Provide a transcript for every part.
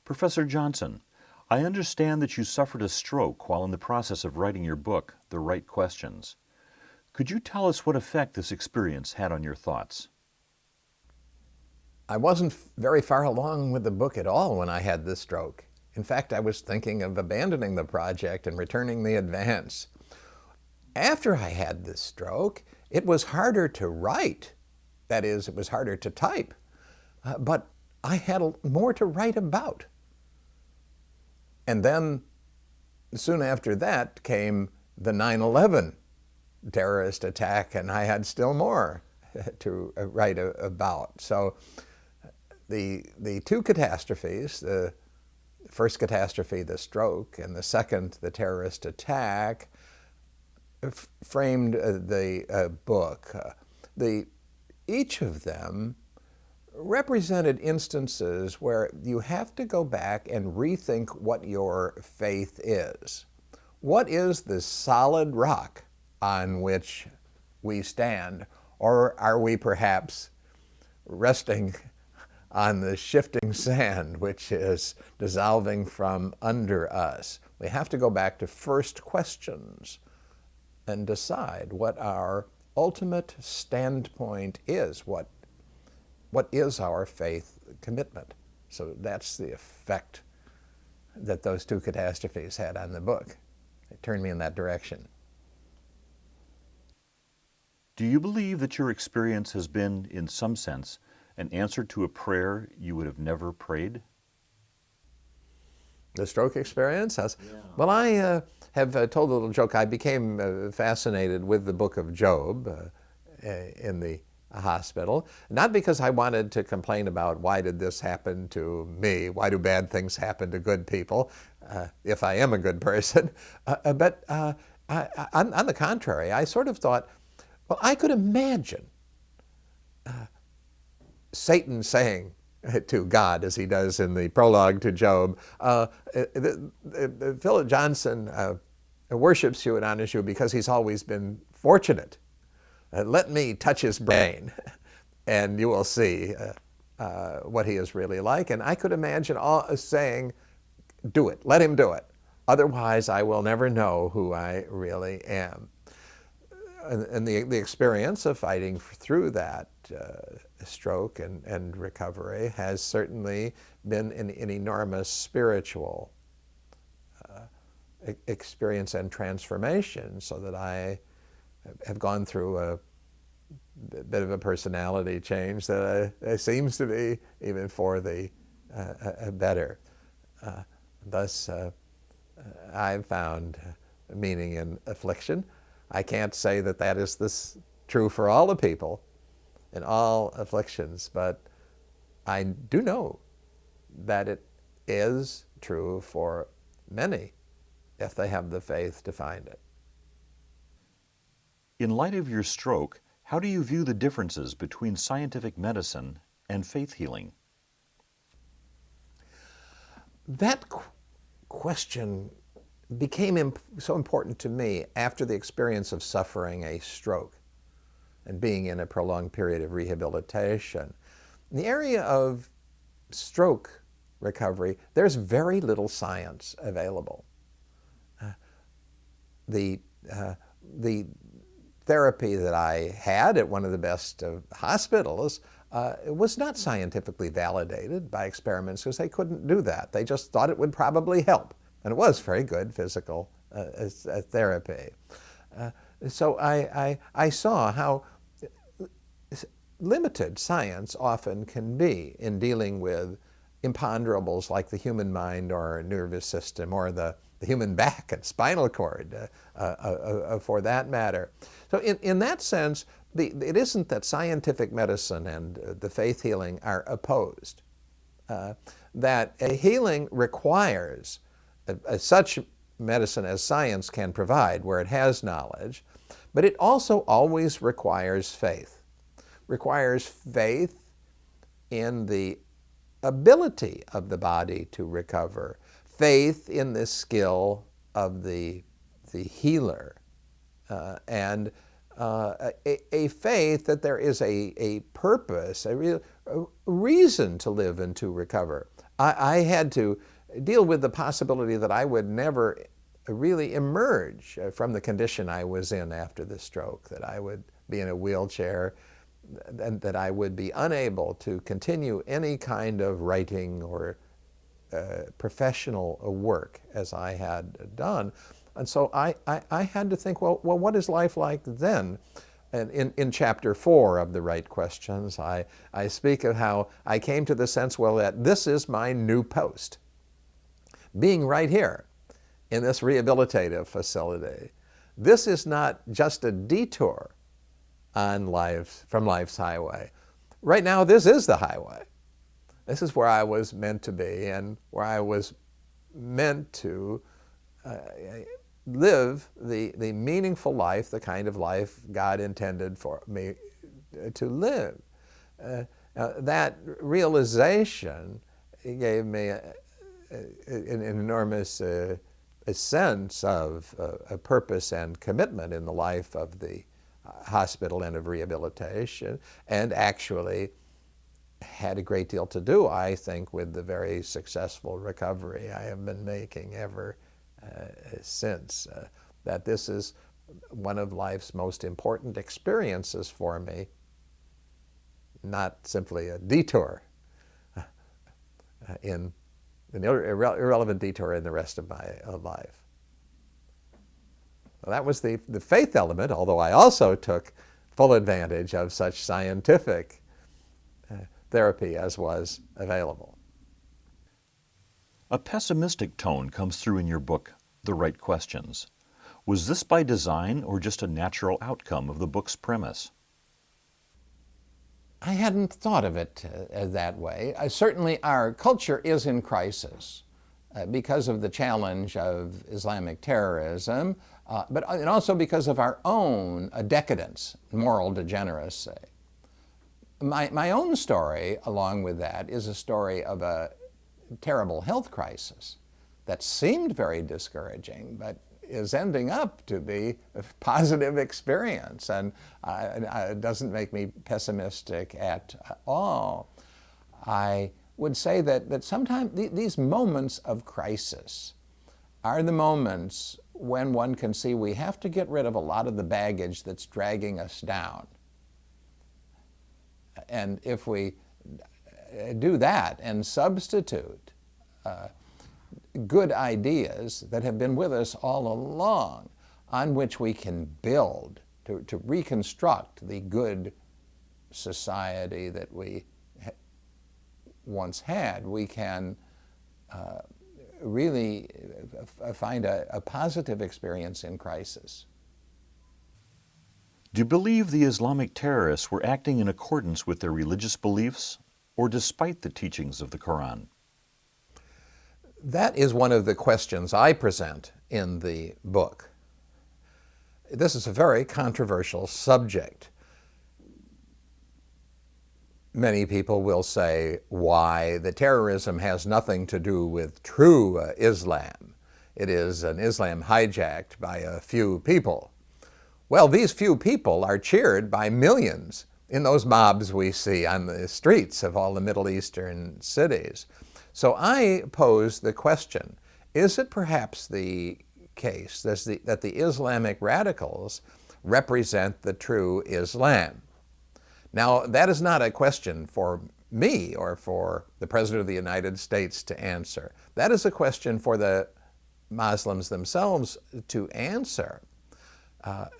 Professor Johnson, I understand that you suffered a stroke while in the process of writing your book, The Right Questions. Could you tell us what effect this experience had on your thoughts? I wasn't very far along with the book at all when I had this stroke. In fact, I was thinking of abandoning the project and returning the advance. After I had this stroke, it was harder to write. That is, it was harder to type. But I had more to write about. And then, soon after that, came the 9/11 terrorist attack, and I had still more to write about. So the two catastrophes, the first catastrophe, the stroke, and the second, the terrorist attack, framed the book. Each of them represented instances where you have to go back and rethink what your faith is. What is the solid rock on which we stand? Or are we perhaps resting on the shifting sand which is dissolving from under us? We have to go back to first questions and decide what our ultimate standpoint is. What is our faith commitment? So that's the effect that those two catastrophes had on the book. It turned me in that direction. Do you believe that your experience has been, in some sense, an answer to a prayer you would have never prayed? The stroke experience? Well, I have told a little joke. I became fascinated with the book of Job in the hospital, not because I wanted to complain about why did this happen to me, why do bad things happen to good people, if I am a good person, but on the contrary, I sort of thought, well, I could imagine Satan saying to God, as he does in the prologue to Job, Phillip Johnson worships you and honors you because he's always been fortunate. Let me touch his brain, and you will see what he is really like. And I could imagine saying, do it, let him do it. Otherwise, I will never know who I really am. And the experience of fighting through that stroke and recovery has certainly been an enormous spiritual experience and transformation, so that I have gone through a bit of a personality change that seems to be even for the better. Thus, I've found meaning in affliction. I can't say that that is true for all the people in all afflictions, but I do know that it is true for many if they have the faith to find it. In light of your stroke, how do you view the differences between scientific medicine and faith healing? That question became so important to me after the experience of suffering a stroke and being in a prolonged period of rehabilitation. In the area of stroke recovery, there's very little science available. The therapy that I had at one of the best hospitals was not scientifically validated by experiments, because they couldn't do that. They just thought it would probably help. And it was very good physical therapy. So I saw how limited science often can be in dealing with imponderables like the human mind or nervous system or the human back and spinal cord, for that matter. So in that sense, it isn't that scientific medicine and the faith healing are opposed. That a healing requires such medicine as science can provide, where it has knowledge, but it also always requires faith. Requires faith in the ability of the body to recover, faith in the skill of the healer, and a faith that there is a purpose, a reason to live and to recover. I had to deal with the possibility that I would never really emerge from the condition I was in after the stroke, that I would be in a wheelchair, and that I would be unable to continue any kind of writing or professional work as I had done. And so I had to think, well, what is life like then? And in chapter 4 of The Right Questions, I speak of how I came to the sense, well, that this is my new post. Being right here in this rehabilitative facility, this is not just a detour on from life's highway. Right now, this is the highway. This is where I was meant to be and where I was meant to live the meaningful life, the kind of life God intended for me to live. That realization gave me an enormous sense of a purpose and commitment in the life of the hospital and of rehabilitation, and actually had a great deal to do, I think, with the very successful recovery I have been making ever since. That this is one of life's most important experiences for me, not simply a detour in an irrelevant detour in the rest of my life. Well, that was the faith element, although I also took full advantage of such scientific therapy as was available. A pessimistic tone comes through in your book, The Right Questions. Was this by design or just a natural outcome of the book's premise? I hadn't thought of it that way. Certainly our culture is in crisis because of the challenge of Islamic terrorism, and also because of our own decadence, moral degeneracy. My own story, along with that, is a story of a terrible health crisis that seemed very discouraging, but is ending up to be a positive experience, and it doesn't make me pessimistic at all. I would say that sometimes these moments of crisis are the moments when one can see we have to get rid of a lot of the baggage that's dragging us down. And if we do that and substitute good ideas that have been with us all along, on which we can build to reconstruct the good society that we once had, we can really find a positive experience in crisis. Do you believe the Islamic terrorists were acting in accordance with their religious beliefs or despite the teachings of the Quran? That is one of the questions I present in the book. This is a very controversial subject. Many people will say, why, the terrorism has nothing to do with true Islam. It is an Islam hijacked by a few people. Well, these few people are cheered by millions in those mobs we see on the streets of all the Middle Eastern cities. So I pose the question, is it perhaps the case that the Islamic radicals represent the true Islam? Now, that is not a question for me or for the President of the United States to answer. That is a question for the Muslims themselves to answer.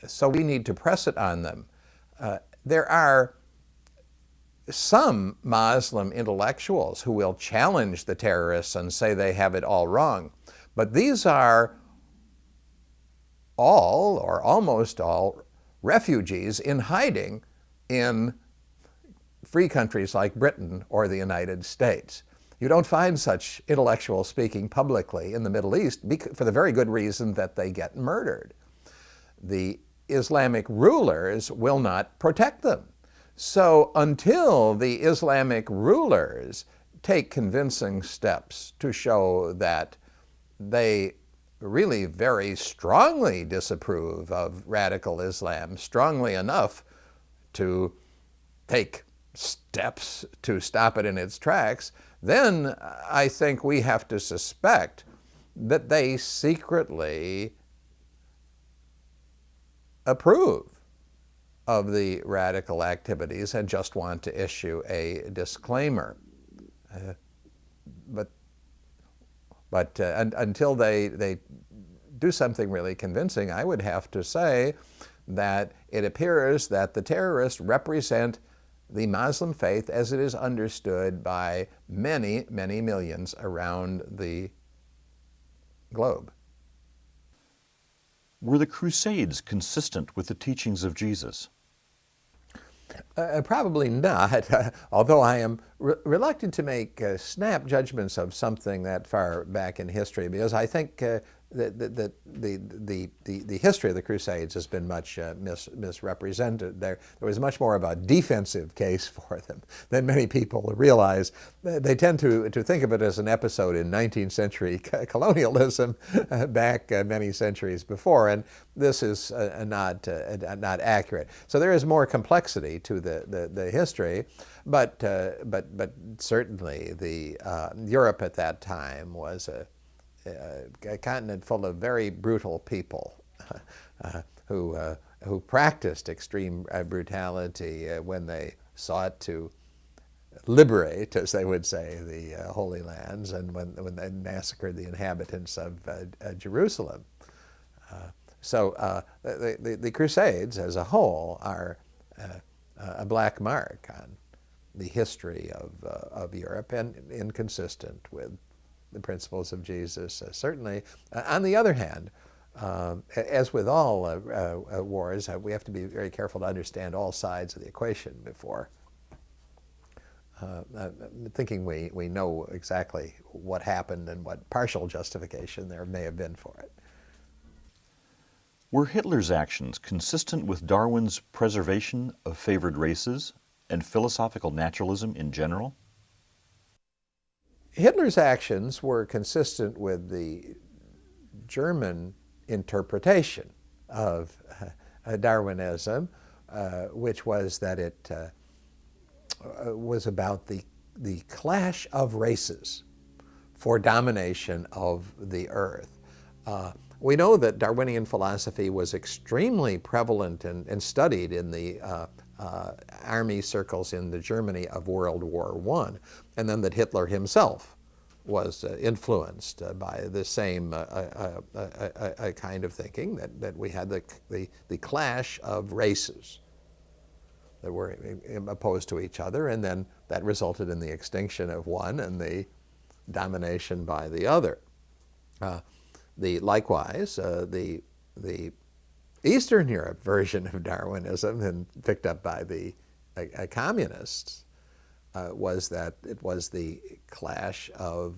So we need to press it on them. There are some Muslim intellectuals who will challenge the terrorists and say they have it all wrong. But these are all, or almost all, refugees in hiding in free countries like Britain or the United States. You don't find such intellectuals speaking publicly in the Middle East for the very good reason that they get murdered. The Islamic rulers will not protect them. So until the Islamic rulers take convincing steps to show that they really very strongly disapprove of radical Islam, strongly enough to take steps to stop it in its tracks, then I think we have to suspect that they secretly approve of the radical activities and just want to issue a disclaimer. But until they do something really convincing, I would have to say that it appears that the terrorists represent the Muslim faith as it is understood by many, many millions around the globe. Were the Crusades consistent with the teachings of Jesus? Probably not, although I am reluctant to make snap judgments of something that far back in history, because I think that the history of the Crusades has been much misrepresented. There was much more of a defensive case for them than many people realize. They tend to think of it as an episode in 19th century colonialism back many centuries before, and this is not accurate. So there is more complexity to the history, but certainly Europe at that time was a continent full of very brutal people who practiced extreme brutality when they sought to liberate, as they would say, the Holy Lands, and when they massacred the inhabitants of Jerusalem. So the Crusades as a whole are a black mark on the history of Europe, and inconsistent with the principles of Jesus, certainly. On the other hand, as with all wars, we have to be very careful to understand all sides of the equation before thinking we know exactly what happened and what partial justification there may have been for it. Were Hitler's actions consistent with Darwin's preservation of favored races and philosophical naturalism in general? Hitler's actions were consistent with the German interpretation of Darwinism, which was that it was about the clash of races for domination of the earth. We know that Darwinian philosophy was extremely prevalent and studied in the army circles in the Germany of World War I, and then that Hitler himself was influenced by the same kind of thinking, that we had the clash of races that were opposed to each other, and then that resulted in the extinction of one and the domination by the other. Likewise, the Eastern Europe version of Darwinism, and picked up by the communists, was that it was the clash of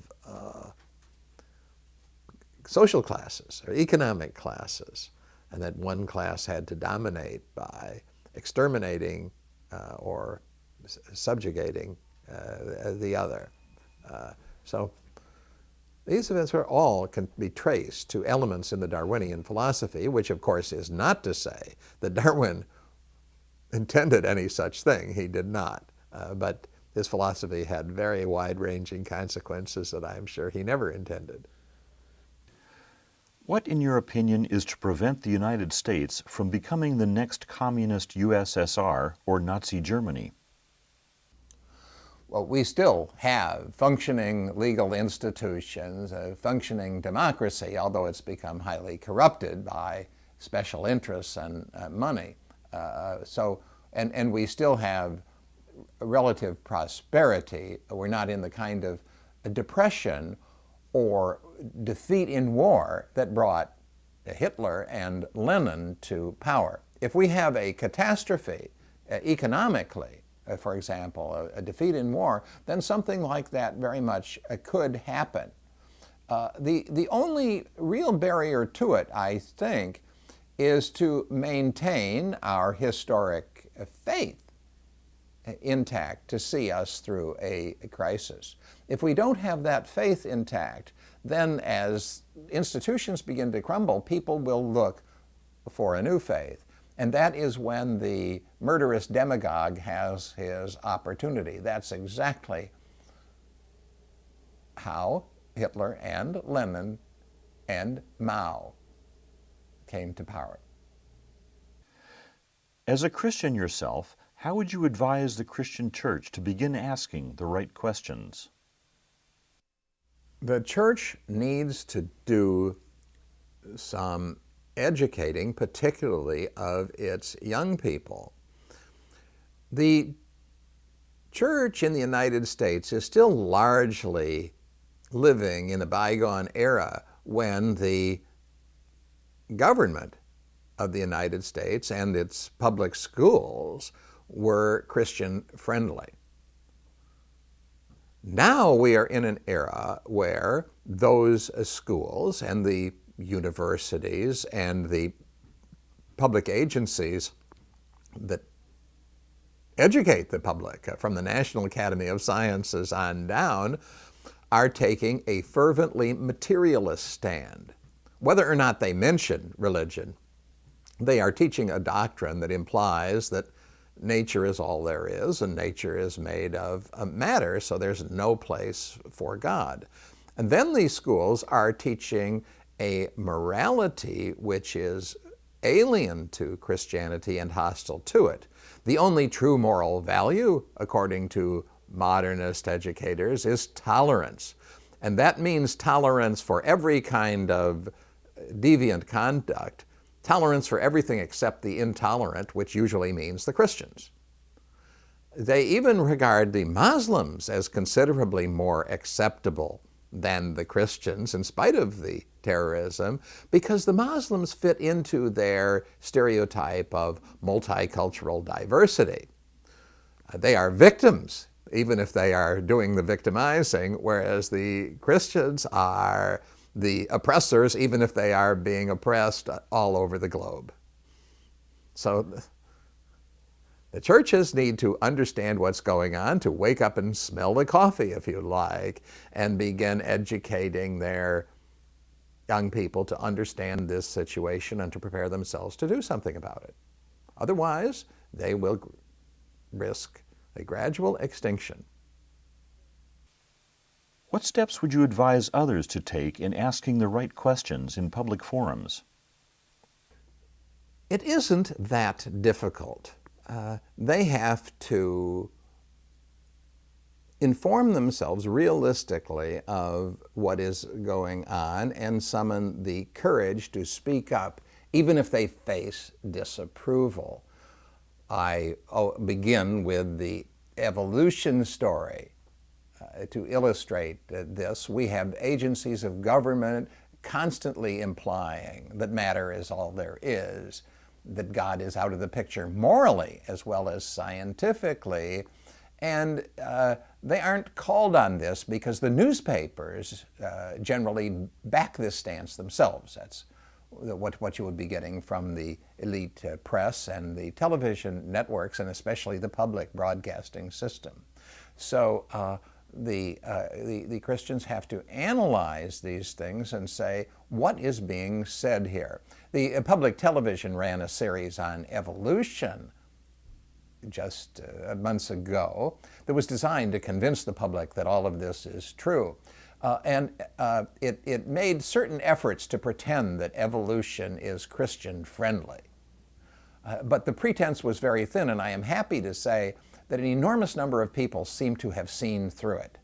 social classes or economic classes, and that one class had to dominate by exterminating or subjugating the other. So these events all can be traced to elements in the Darwinian philosophy, which of course is not to say that Darwin intended any such thing. He did not. But his philosophy had very wide-ranging consequences that I'm sure he never intended. What, in your opinion, is to prevent the United States from becoming the next communist USSR or Nazi Germany? Well, we still have functioning legal institutions, a functioning democracy, although it's become highly corrupted by special interests and money. And we still have relative prosperity. We're not in the kind of depression or defeat in war that brought Hitler and Lenin to power. If we have a catastrophe economically, for example, a defeat in war, then something like that very much could happen. The only real barrier to it, I think, is to maintain our historic faith intact to see us through a crisis. If we don't have that faith intact, then as institutions begin to crumble, people will look for a new faith. And that is when the murderous demagogue has his opportunity. That's exactly how Hitler and Lenin and Mao came to power. As a Christian yourself, how would you advise the Christian church to begin asking the right questions? The church needs to do some educating, particularly of its young people. The church in the United States is still largely living in a bygone era when the government of the United States and its public schools were Christian friendly. Now we are in an era where those schools and the universities and the public agencies that educate the public, from the National Academy of Sciences on down, are taking a fervently materialist stand. Whether or not they mention religion, they are teaching a doctrine that implies that nature is all there is, and nature is made of matter, so there's no place for God. And then these schools are teaching a morality which is alien to Christianity and hostile to it. The only true moral value, according to modernist educators, is tolerance. And that means tolerance for every kind of deviant conduct, tolerance for everything except the intolerant, which usually means the Christians. They even regard the Muslims as considerably more acceptable than the Christians, in spite of the terrorism, because the Muslims fit into their stereotype of multicultural diversity. They are victims, even if they are doing the victimizing, whereas the Christians are the oppressors, even if they are being oppressed all over the globe. So the churches need to understand what's going on, to wake up and smell the coffee, if you like, and begin educating their young people to understand this situation and to prepare themselves to do something about it. Otherwise, they will risk a gradual extinction. What steps would you advise others to take in asking the right questions in public forums? It isn't that difficult. They have to inform themselves realistically of what is going on and summon the courage to speak up, even if they face disapproval. I begin with the evolution story. To illustrate this, we have agencies of government constantly implying that matter is all there is, that God is out of the picture morally as well as scientifically, and they aren't called on this because the newspapers generally back this stance themselves. That's what you would be getting from the elite press and the television networks, and especially the public broadcasting system. So the Christians have to analyze these things and say, what is being said here? The public television ran a series on evolution just months ago that was designed to convince the public that all of this is true. It made certain efforts to pretend that evolution is Christian friendly. But the pretense was very thin, and I am happy to say that an enormous number of people seem to have seen through it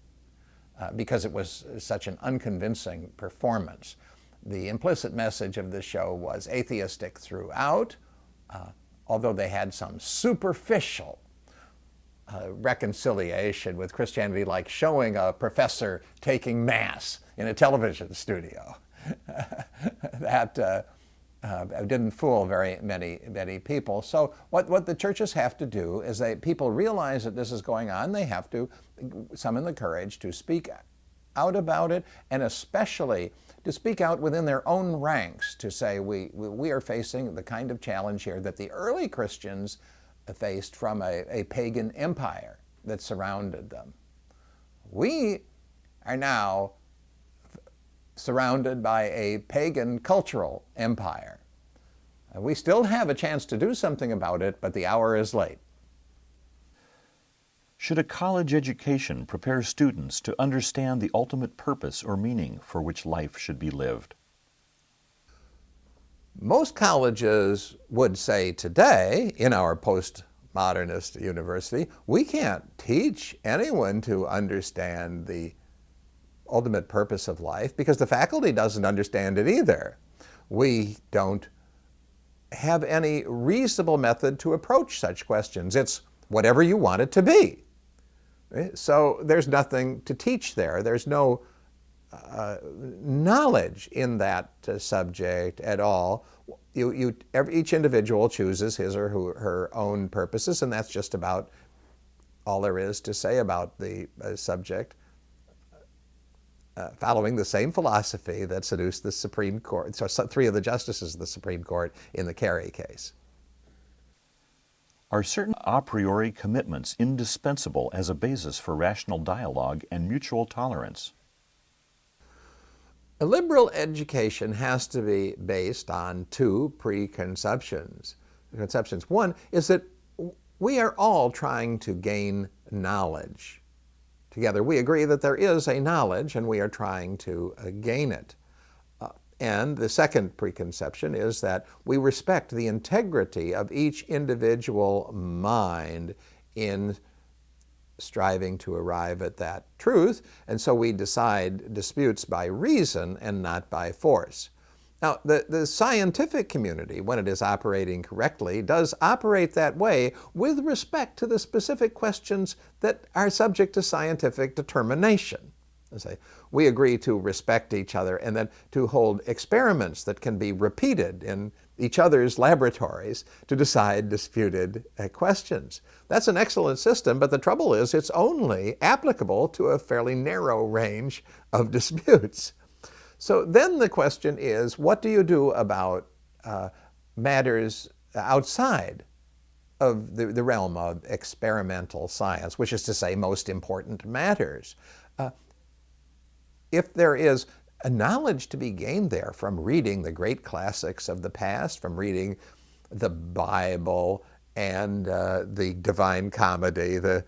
because it was such an unconvincing performance. The implicit message of the show was atheistic throughout, although they had some superficial reconciliation with Christianity, like showing a professor taking Mass in a television studio. That didn't fool very many people. So what the churches have to do is people realize that this is going on. They have to summon the courage to speak out about it, and especially to speak out within their own ranks to say we are facing the kind of challenge here that the early Christians faced from a pagan empire that surrounded them. We are now surrounded by a pagan cultural empire. We still have a chance to do something about it, but the hour is late. Should a college education prepare students to understand the ultimate purpose or meaning for which life should be lived? Most colleges would say today, in our postmodernist university, we can't teach anyone to understand the ultimate purpose of life because the faculty doesn't understand it either. We don't have any reasonable method to approach such questions. It's whatever you want it to be. So there's nothing to teach there. There's no knowledge in that subject at all. Each individual chooses his or her own purposes, and that's just about all there is to say about the subject, following the same philosophy that seduced the Supreme Court, so three of the justices of the Supreme Court in the Carey case. Are certain a priori commitments indispensable as a basis for rational dialogue and mutual tolerance? A liberal education has to be based on two preconceptions. One is that we are all trying to gain knowledge. Together we agree that there is a knowledge and we are trying to gain it. And the second preconception is that we respect the integrity of each individual mind in striving to arrive at that truth, and so we decide disputes by reason and not by force. Now, the scientific community, when it is operating correctly, does operate that way with respect to the specific questions that are subject to scientific determination. We agree to respect each other and then to hold experiments that can be repeated in each other's laboratories to decide disputed questions. That's an excellent system, but the trouble is it's only applicable to a fairly narrow range of disputes. So then the question is, what do you do about matters outside of the realm of experimental science, which is to say most important matters? If there is a knowledge to be gained there from reading the great classics of the past, from reading the Bible and the Divine Comedy, the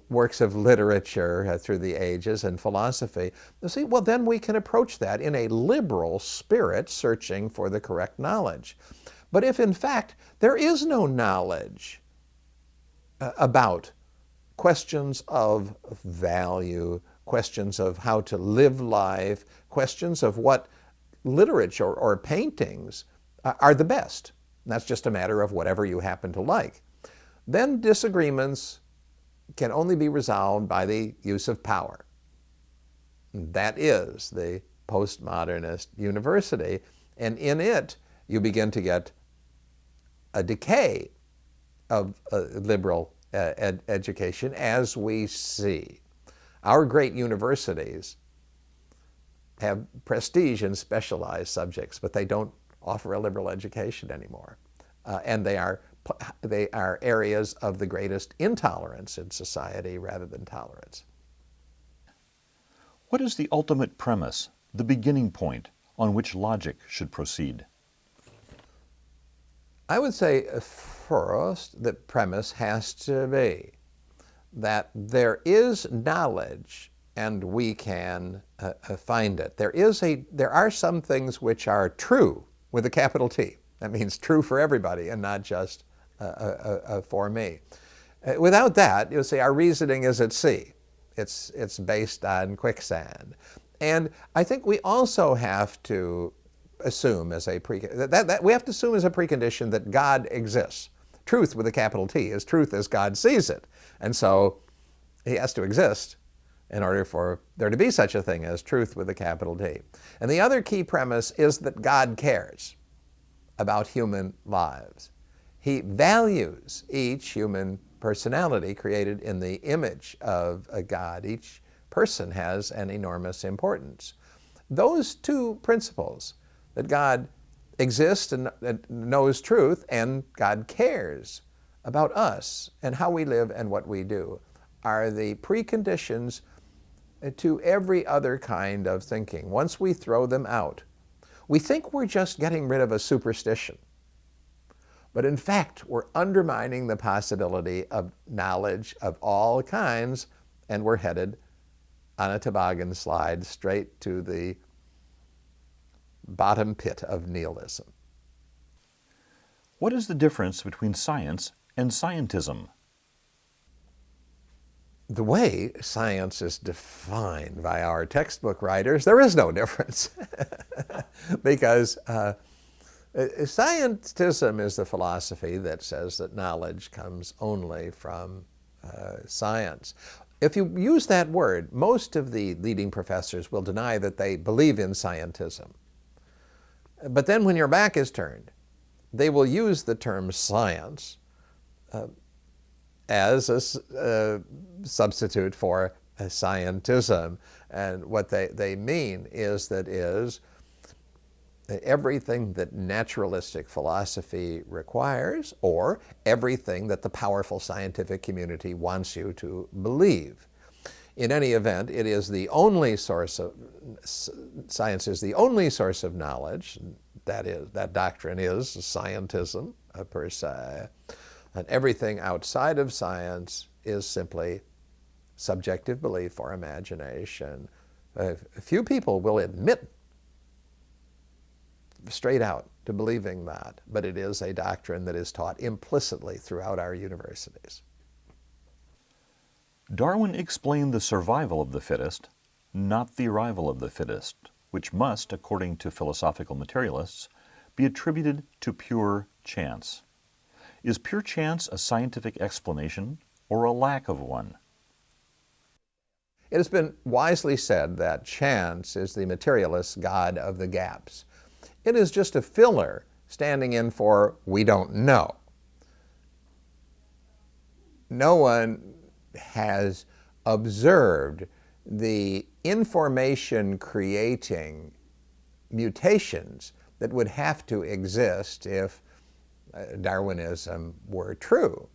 works of literature through the ages and philosophy, you see, well, then we can approach that in a liberal spirit, searching for the correct knowledge. But if in fact there is no knowledge about questions of value, questions of how to live life, questions of what literature or paintings are the best, and that's just a matter of whatever you happen to like, then disagreements can only be resolved by the use of power. That is the postmodernist university, and in it you begin to get a decay of liberal education as we see. Our great universities have prestige in specialized subjects, but they don't offer a liberal education anymore. And they are areas of the greatest intolerance in society rather than tolerance. What is the ultimate premise, the beginning point, on which logic should proceed? I would say first, the premise has to be that there is knowledge and we can find it. There are some things which are true with a capital T. That means true for everybody and not just for me. Without that, you'll see our reasoning is at sea. It's based on quicksand. And I think we also have to assume as a we have to assume as a precondition that God exists. Truth with a capital T is truth as God sees it. And so he has to exist in order for there to be such a thing as truth with a capital T. And the other key premise is that God cares about human lives. He values each human personality created in the image of a God. Each person has an enormous importance. Those two principles, that God exists and knows truth, and God cares about us and how we live and what we do, are the preconditions to every other kind of thinking. Once we throw them out, We think we're just getting rid of a superstition, but in fact, we're undermining the possibility of knowledge of all kinds, and we're headed on a toboggan slide straight to the bottom pit of nihilism. What is the difference between science and scientism? The way science is defined by our textbook writers, there is no difference. Because scientism is the philosophy that says that knowledge comes only from science. If you use that word, most of the leading professors will deny that they believe in scientism. But then when your back is turned, they will use the term science as a substitute for a scientism. And what they mean is that everything that naturalistic philosophy requires, or everything that the powerful scientific community wants you to believe. In any event, it is the only source of, science is the only source of knowledge. That doctrine is scientism per se. And everything outside of science is simply subjective belief or imagination. Few people will admit straight out to believing that, but it is a doctrine that is taught implicitly throughout our universities. Darwin explained the survival of the fittest, not the arrival of the fittest, which must, according to philosophical materialists, be attributed to pure chance. Is pure chance a scientific explanation or a lack of one? It has been wisely said that chance is the materialist's god of the gaps. It is just a filler standing in for we don't know. No one has observed the information creating mutations that would have to exist if Darwinism were true.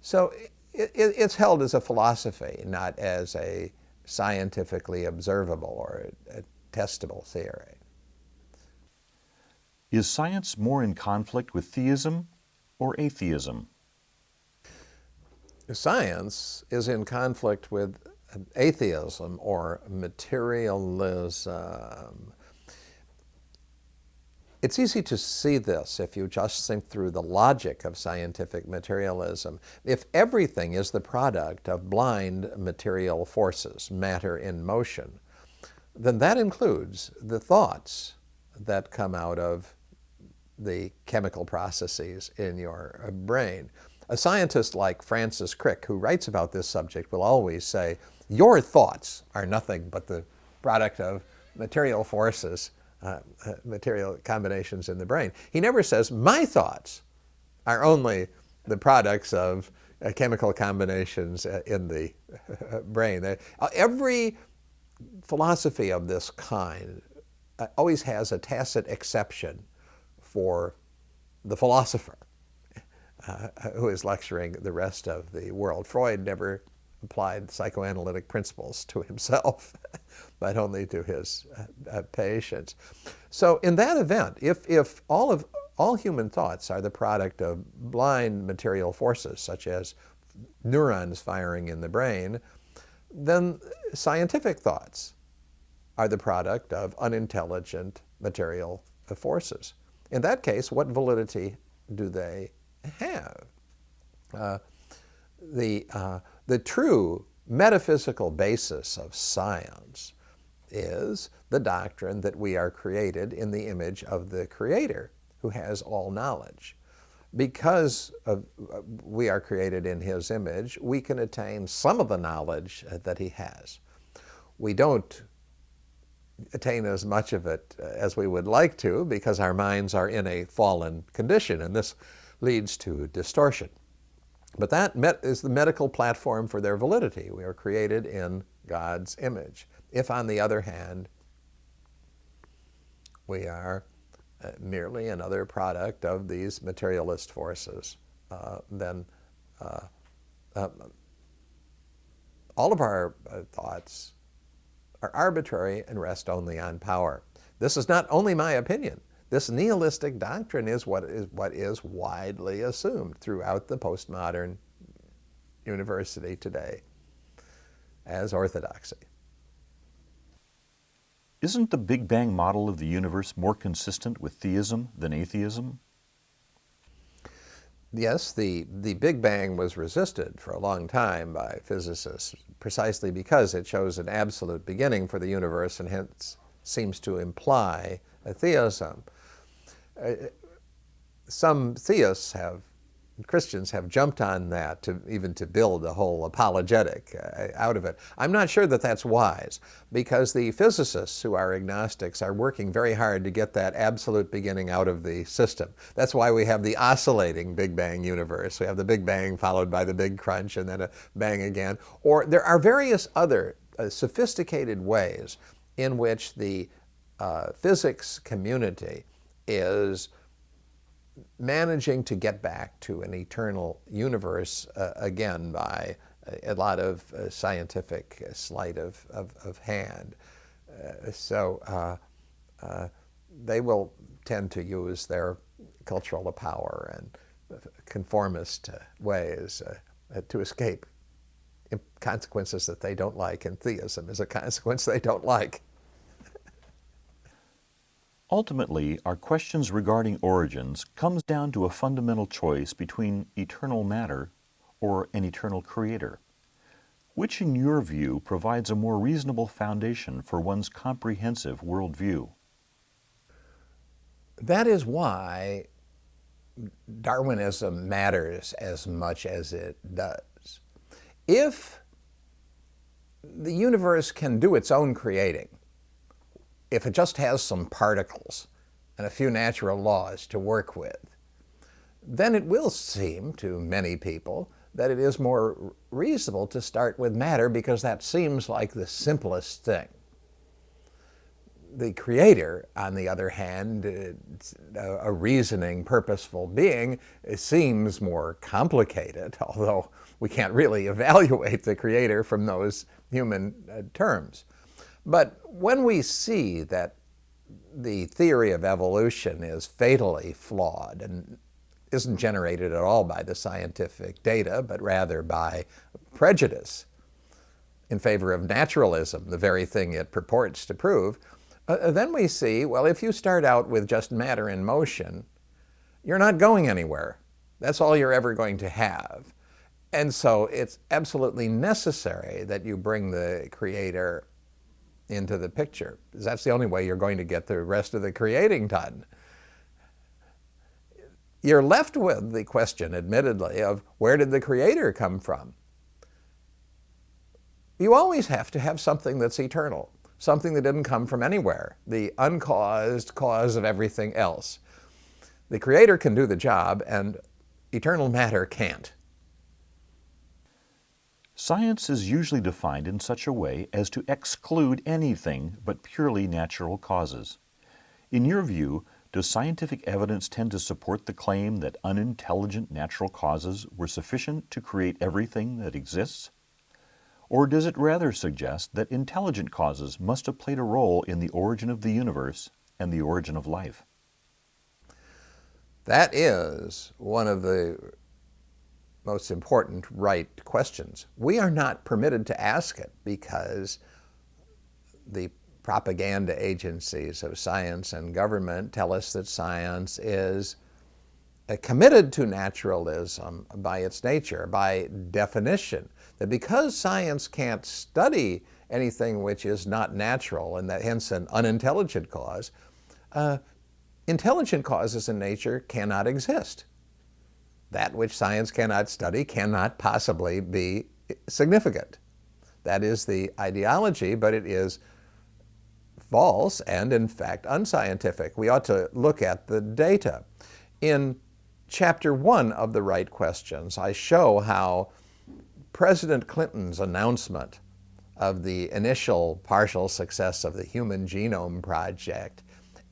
So it's held as a philosophy, not as a scientifically observable or a testable theory. Is science more in conflict with theism or atheism? Science is in conflict with atheism or materialism. It's easy to see this if you just think through the logic of scientific materialism. If everything is the product of blind material forces, matter in motion, then that includes the thoughts that come out of the chemical processes in your brain. A scientist like Francis Crick, who writes about this subject, will always say, your thoughts are nothing but the product of material forces, material combinations in the brain. He never says, my thoughts are only the products of chemical combinations in the brain. Every philosophy of this kind always has a tacit exception for the philosopher who is lecturing the rest of the world. Freud never applied psychoanalytic principles to himself, but only to his patients. So in that event, if all human thoughts are the product of blind material forces, such as neurons firing in the brain, then scientific thoughts are the product of unintelligent material forces. In that case, what validity do they have? The true metaphysical basis of science is the doctrine that we are created in the image of the Creator, who has all knowledge. Because we are created in His image, we can attain some of the knowledge that He has. We don't attain as much of it as we would like to because our minds are in a fallen condition, and this leads to distortion. But that is the medical platform for their validity. We are created in God's image. If, on the other hand, we are merely another product of these materialist forces, then all of our thoughts are arbitrary and rest only on power. This is not only my opinion. This nihilistic doctrine is what is widely assumed throughout the postmodern university today as orthodoxy. Isn't the Big Bang model of the universe more consistent with theism than atheism? Yes, the Big Bang was resisted for a long time by physicists precisely because it shows an absolute beginning for the universe and hence seems to imply a theism. Some Christians have jumped on that even to build a whole apologetic out of it. I'm not sure that that's wise, because the physicists who are agnostics are working very hard to get that absolute beginning out of the system. That's why we have the oscillating Big Bang universe. We have the Big Bang followed by the Big Crunch and then a bang again. Or there are various other sophisticated ways in which the physics community is managing to get back to an eternal universe again by a lot of scientific sleight of hand. So they will tend to use their cultural power and conformist ways to escape consequences that they don't like, and theism is a consequence they don't like. Ultimately, our questions regarding origins comes down to a fundamental choice between eternal matter or an eternal creator. Which, in your view, provides a more reasonable foundation for one's comprehensive worldview? That is why Darwinism matters as much as it does. If the universe can do its own creating, if it just has some particles and a few natural laws to work with, then it will seem to many people that it is more reasonable to start with matter, because that seems like the simplest thing. The creator, on the other hand, a reasoning, purposeful being, seems more complicated, although we can't really evaluate the creator from those human terms. But when we see that the theory of evolution is fatally flawed and isn't generated at all by the scientific data, but rather by prejudice in favor of naturalism, the very thing it purports to prove, then we see, well, if you start out with just matter in motion, you're not going anywhere. That's all you're ever going to have. And so it's absolutely necessary that you bring the creator into the picture, because that's the only way you're going to get the rest of the creating done. You're left with the question, admittedly, of where did the creator come from? You always have to have something that's eternal, something that didn't come from anywhere, the uncaused cause of everything else. The creator can do the job, and eternal matter can't. Science is usually defined in such a way as to exclude anything but purely natural causes. In your view, does scientific evidence tend to support the claim that unintelligent natural causes were sufficient to create everything that exists? Or does it rather suggest that intelligent causes must have played a role in the origin of the universe and the origin of life? That is one of the most important right questions. We are not permitted to ask it because the propaganda agencies of science and government tell us that science is committed to naturalism by its nature, by definition, that because science can't study anything which is not natural, and that hence an unintelligent cause, intelligent causes in nature cannot exist. That which science cannot study cannot possibly be significant. That is the ideology, but it is false and, in fact, unscientific. We ought to look at the data. In Chapter 1 of The Right Questions, I show how President Clinton's announcement of the initial partial success of the Human Genome Project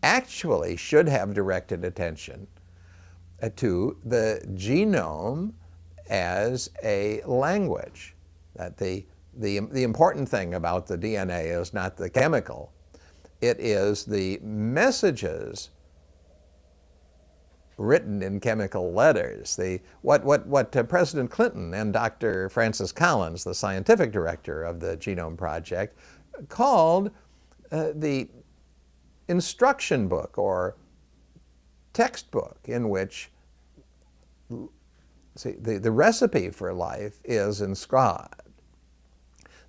actually should have directed attention to the genome as a language. That the important thing about the DNA is not the chemical, It is the messages written in chemical letters. What President Clinton and Dr. Francis Collins, the scientific director of the Genome Project, called the instruction book or textbook, in which the recipe for life is inscribed.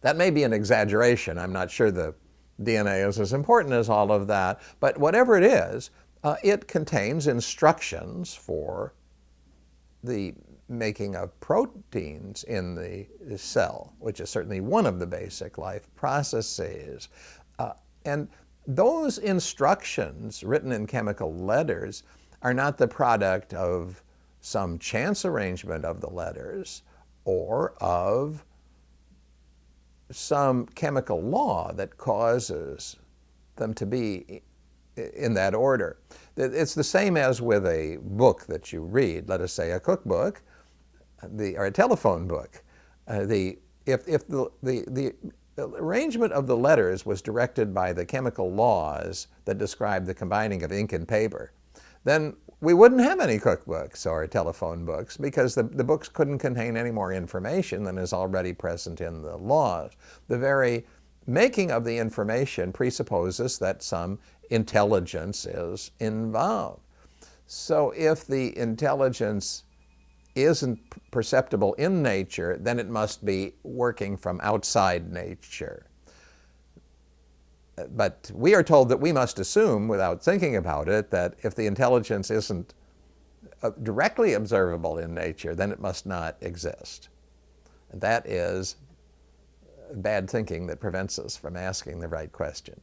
That may be an exaggeration. I'm not sure the DNA is as important as all of that, but whatever it is, it contains instructions for the making of proteins in the cell, which is certainly one of the basic life processes. And those instructions written in chemical letters are not the product of some chance arrangement of the letters or of some chemical law that causes them to be in that order. It's the same as with a book that you read, let us say a cookbook or a telephone book. If the arrangement of the letters was directed by the chemical laws that describe the combining of ink and paper, then we wouldn't have any cookbooks or telephone books, because the books couldn't contain any more information than is already present in the laws. The very making of the information presupposes that some intelligence is involved. So if the intelligence isn't perceptible in nature, then it must be working from outside nature. But we are told that we must assume, without thinking about it, that if the intelligence isn't directly observable in nature, then it must not exist. And that is bad thinking that prevents us from asking the right question.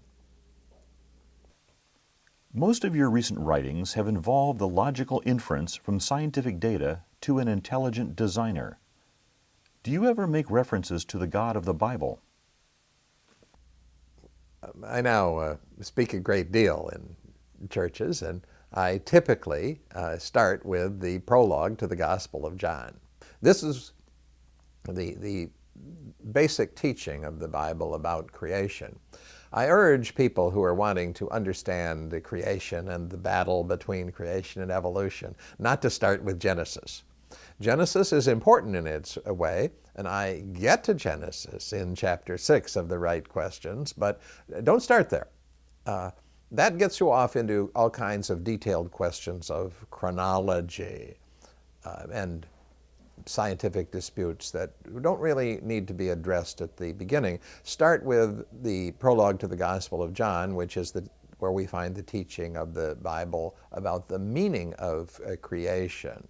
Most of your recent writings have involved the logical inference from scientific data to an intelligent designer. Do you ever make references to the God of the Bible? I now speak a great deal in churches, and I typically start with the prologue to the Gospel of John. This is the basic teaching of the Bible about creation. I urge people who are wanting to understand the creation and the battle between creation and evolution not to start with Genesis. Genesis is important in its way, and I get to Genesis in chapter 6 of the Right Questions, but don't start there. That gets you off into all kinds of detailed questions of chronology and scientific disputes that don't really need to be addressed at the beginning. Start with the prologue to the Gospel of John, which is where we find the teaching of the Bible about the meaning of creation.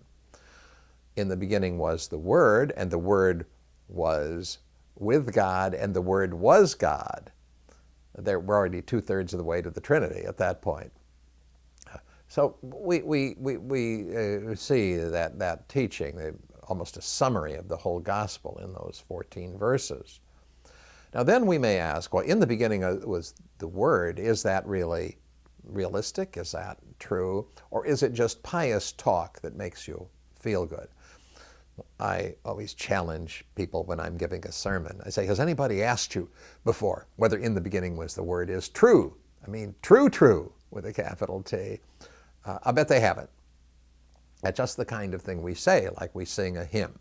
In the beginning was the Word, and the Word was with God, and the Word was God. We're already 2/3 of the way to the Trinity at that point. So we see that teaching, almost a summary of the whole gospel in those 14 verses. Now then we may ask, well, in the beginning was the Word. Is that really realistic? Is that true? Or is it just pious talk that makes you feel good? I always challenge people when I'm giving a sermon. I say, has anybody asked you before whether in the beginning was the Word is true? I mean, true, with a capital T. I bet they haven't. That's just the kind of thing we say, like we sing a hymn.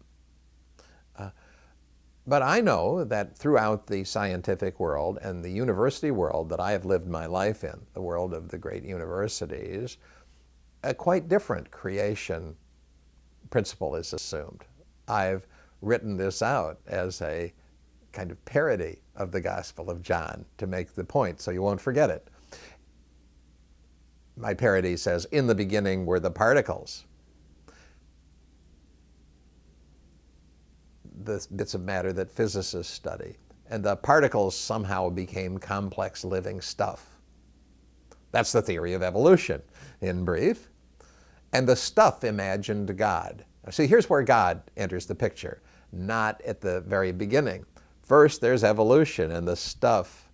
But I know that throughout the scientific world and the university world that I have lived my life in, the world of the great universities, a quite different creation principle is assumed. I've written this out as a kind of parody of the Gospel of John to make the point so you won't forget it. My parody says, in the beginning were the particles, the bits of matter that physicists study, and the particles somehow became complex living stuff. That's the theory of evolution, in brief. And the stuff imagined God. Now, see, here's where God enters the picture, not at the very beginning. First, there's evolution, and the stuff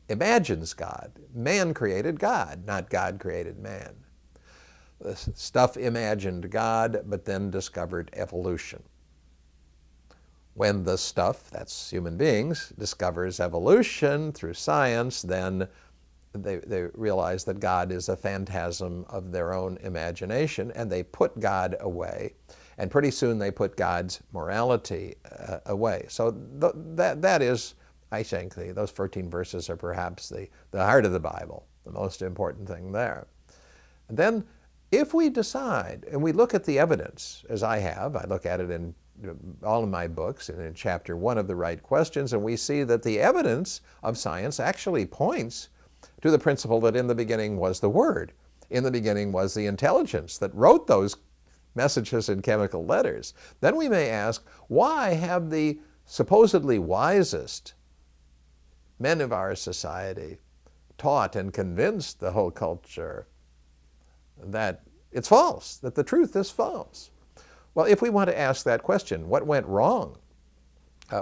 imagines God. Man created God, not God created man. The stuff imagined God, but then discovered evolution. When the stuff, that's human beings, discovers evolution through science, then they realize that God is a phantasm of their own imagination, and they put God away. And pretty soon they put God's morality away. So that is, I think, those 14 verses are perhaps the heart of the Bible, the most important thing there. And then if we decide, and we look at the evidence, as I have, I look at it in all of my books and in chapter 1 of The Right Questions, and we see that the evidence of science actually points to the principle that in the beginning was the Word. In the beginning was the intelligence that wrote those messages in chemical letters. Then we may ask, why have the supposedly wisest men of our society taught and convinced the whole culture that it's false, that the truth is false? Well, if we want to ask that question, what went wrong?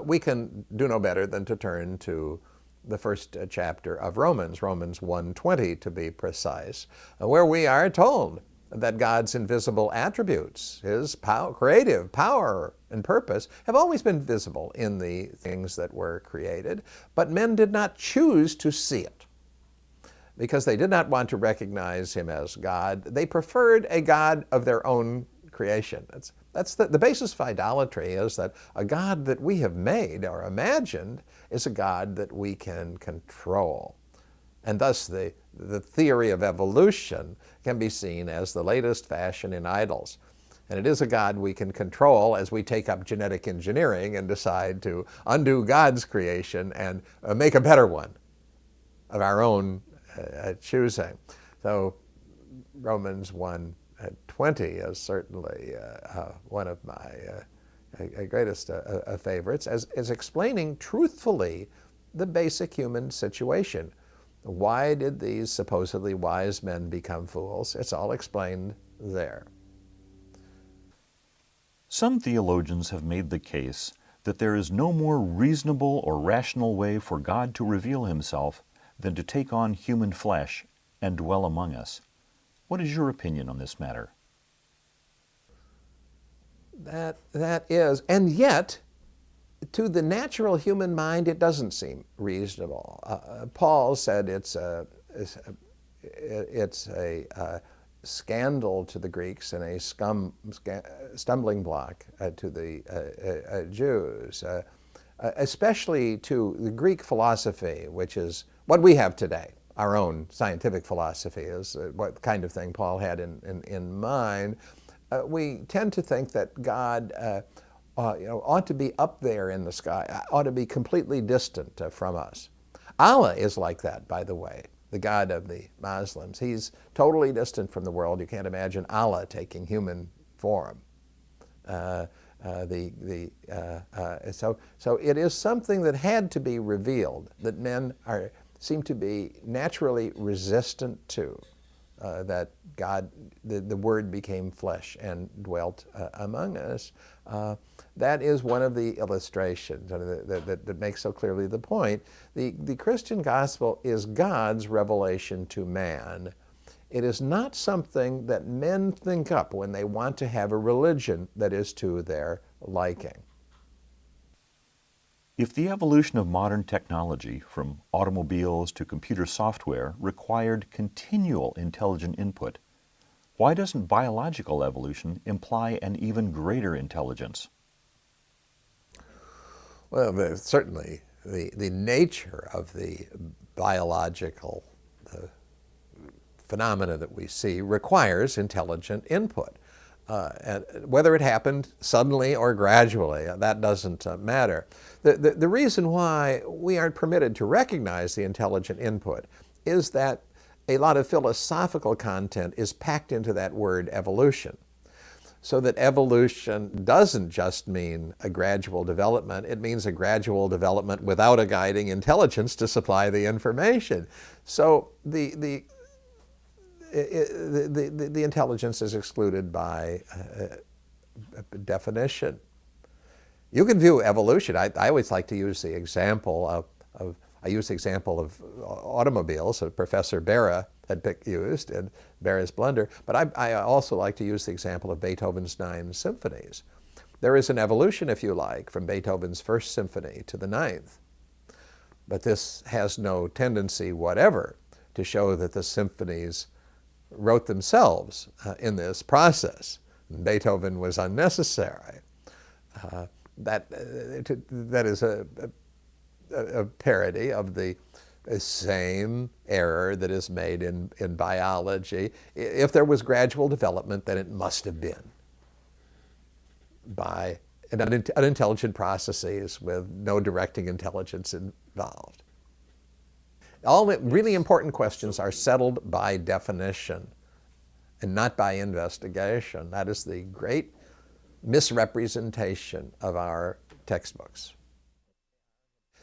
We can do no better than to turn to the first chapter of Romans 1:20 to be precise, where we are told that God's invisible attributes, His creative power and purpose, have always been visible in the things that were created, but men did not choose to see it because they did not want to recognize Him as God. They preferred a God of their own creation. That's the basis of idolatry, is that a God that we have made or imagined is a God that we can control. And thus the theory of evolution can be seen as the latest fashion in idols. And it is a God we can control as we take up genetic engineering and decide to undo God's creation and make a better one of our own choosing. So Romans 1:20 is certainly one of my greatest favorites as explaining truthfully the basic human situation. Why did these supposedly wise men become fools? It's all explained there. Some theologians have made the case that there is no more reasonable or rational way for God to reveal Himself than to take on human flesh and dwell among us. What is your opinion on this matter? That is, and yet, to the natural human mind, it doesn't seem reasonable. Paul said it's a scandal to the Greeks and a stumbling block to the Jews, especially to the Greek philosophy, which is what we have today. Our own scientific philosophy is what kind of thing Paul had in mind. We tend to think that God ought to be up there in the sky, ought to be completely distant from us. Allah is like that, by the way, the God of the Muslims. He's totally distant from the world. You can't imagine Allah taking human form. So it is something that had to be revealed, that men seem to be naturally resistant to. That God, the Word became flesh and dwelt among us. That is one of the illustrations that makes so clearly the point. The Christian gospel is God's revelation to man. It is not something that men think up when they want to have a religion that is to their liking. If the evolution of modern technology, from automobiles to computer software, required continual intelligent input, why doesn't biological evolution imply an even greater intelligence? Well, certainly the nature of the biological phenomena that we see requires intelligent input. And whether it happened suddenly or gradually, that doesn't matter. The reason why we aren't permitted to recognize the intelligent input is that a lot of philosophical content is packed into that word evolution. So that evolution doesn't just mean a gradual development, it means a gradual development without a guiding intelligence to supply the information. So the intelligence is excluded by definition. You can view evolution. I always like to use the example of automobiles that Professor Berra had used in Berra's Blunder, but I also like to use the example of Beethoven's 9 symphonies. There is an evolution, if you like, from Beethoven's 1st symphony to the 9th, but this has no tendency whatever to show that the symphonies wrote themselves in this process. Beethoven was unnecessary. That is a parody of the same error that is made in biology. If there was gradual development, then it must have been by unintelligent processes with no directing intelligence involved. All really important questions are settled by definition and not by investigation. That is the great misrepresentation of our textbooks.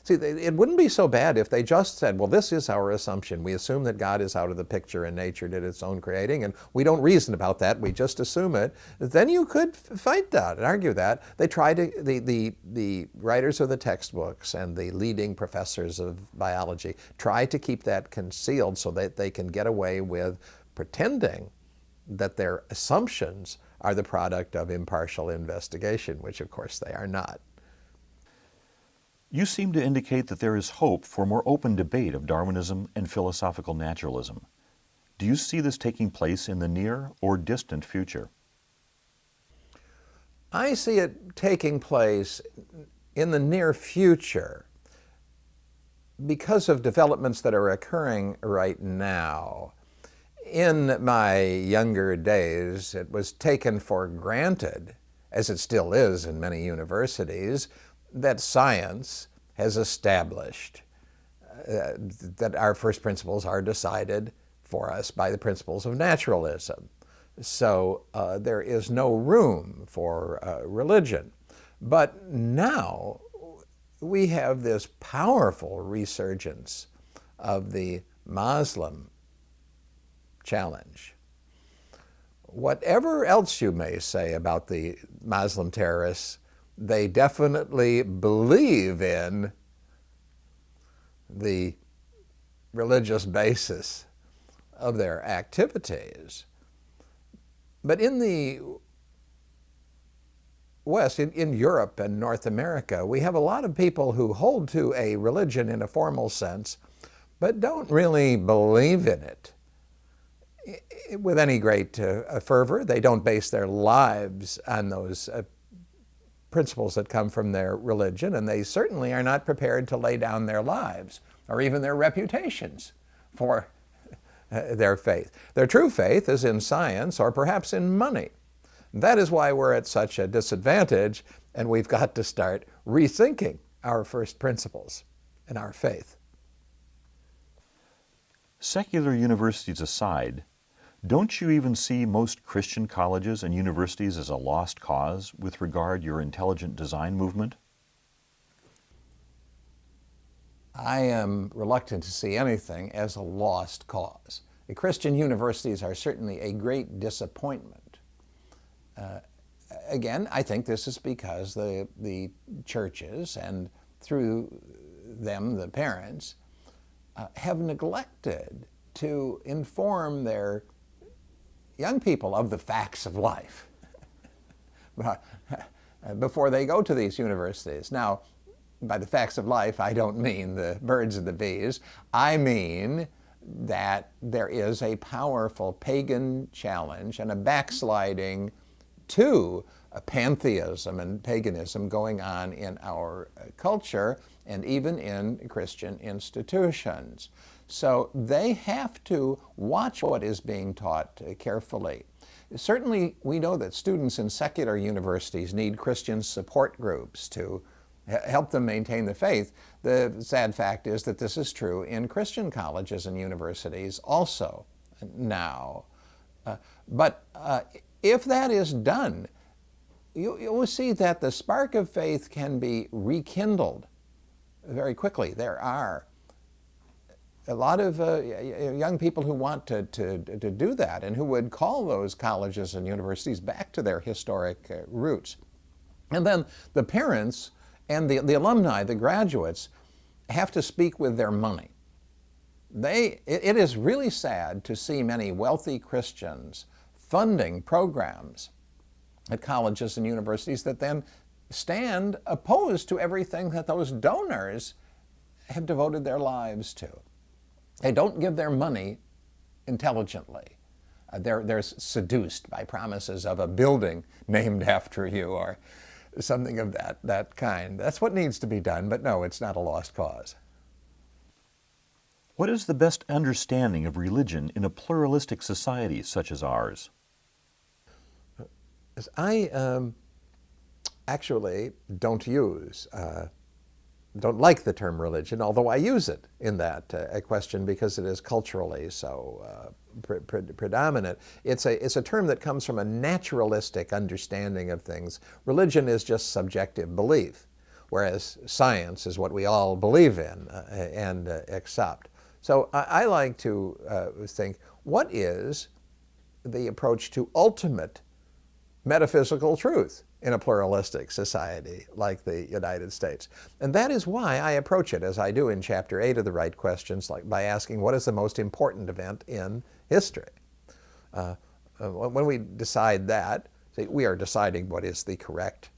See, it wouldn't be so bad if they just said, well, this is our assumption. We assume that God is out of the picture and nature did its own creating, and we don't reason about that. We just assume it. Then you could fight that and argue that. They try to, the writers of the textbooks and the leading professors of biology try to keep that concealed so that they can get away with pretending that their assumptions are the product of impartial investigation, which of course they are not. You seem to indicate that there is hope for more open debate of Darwinism and philosophical naturalism. Do you see this taking place in the near or distant future? I see it taking place in the near future because of developments that are occurring right now. In my younger days, it was taken for granted, as it still is in many universities, that science has established that our first principles are decided for us by the principles of naturalism. So there is no room for religion. But now we have this powerful resurgence of the Muslim challenge. Whatever else you may say about the Muslim terrorists, they definitely believe in the religious basis of their activities. But in the West, in Europe and North America, we have a lot of people who hold to a religion in a formal sense, but don't really believe in it with any great fervor. They don't base their lives on those principles that come from their religion, and they certainly are not prepared to lay down their lives or even their reputations for their faith. Their true faith is in science or perhaps in money. That is why we're at such a disadvantage, and we've got to start rethinking our first principles and our faith. Secular universities aside, don't you even see most Christian colleges and universities as a lost cause with regard to your intelligent design movement? I am reluctant to see anything as a lost cause. The Christian universities are certainly a great disappointment. Again, I think this is because the churches, and through them the parents, have neglected to inform their young people of the facts of life before they go to these universities. Now, by the facts of life, I don't mean the birds and the bees. I mean that there is a powerful pagan challenge and a backsliding to pantheism and paganism going on in our culture and even in Christian institutions. So they have to watch what is being taught carefully. Certainly, we know that students in secular universities need Christian support groups to help them maintain the faith. The sad fact is that this is true in Christian colleges and universities also now. But if that is done, you will see that the spark of faith can be rekindled very quickly. There are a lot of young people who want to do that and who would call those colleges and universities back to their historic roots. And then the parents and the alumni, the graduates, have to speak with their money. It is really sad to see many wealthy Christians funding programs at colleges and universities that then stand opposed to everything that those donors have devoted their lives to. They don't give their money intelligently. They're seduced by promises of a building named after you or something of that kind. That's what needs to be done, but no, it's not a lost cause. What is the best understanding of religion in a pluralistic society such as ours? I actually don't like the term religion, although I use it in that question because it is culturally so predominant. It's a term that comes from a naturalistic understanding of things. Religion is just subjective belief, whereas science is what we all believe in and accept. So I like to think, what is the approach to ultimate metaphysical truth in a pluralistic society like the United States? And that is why I approach it as I do in Chapter 8 of the Right Questions, like by asking, what is the most important event in history? When we decide that, see, we are deciding what is the correct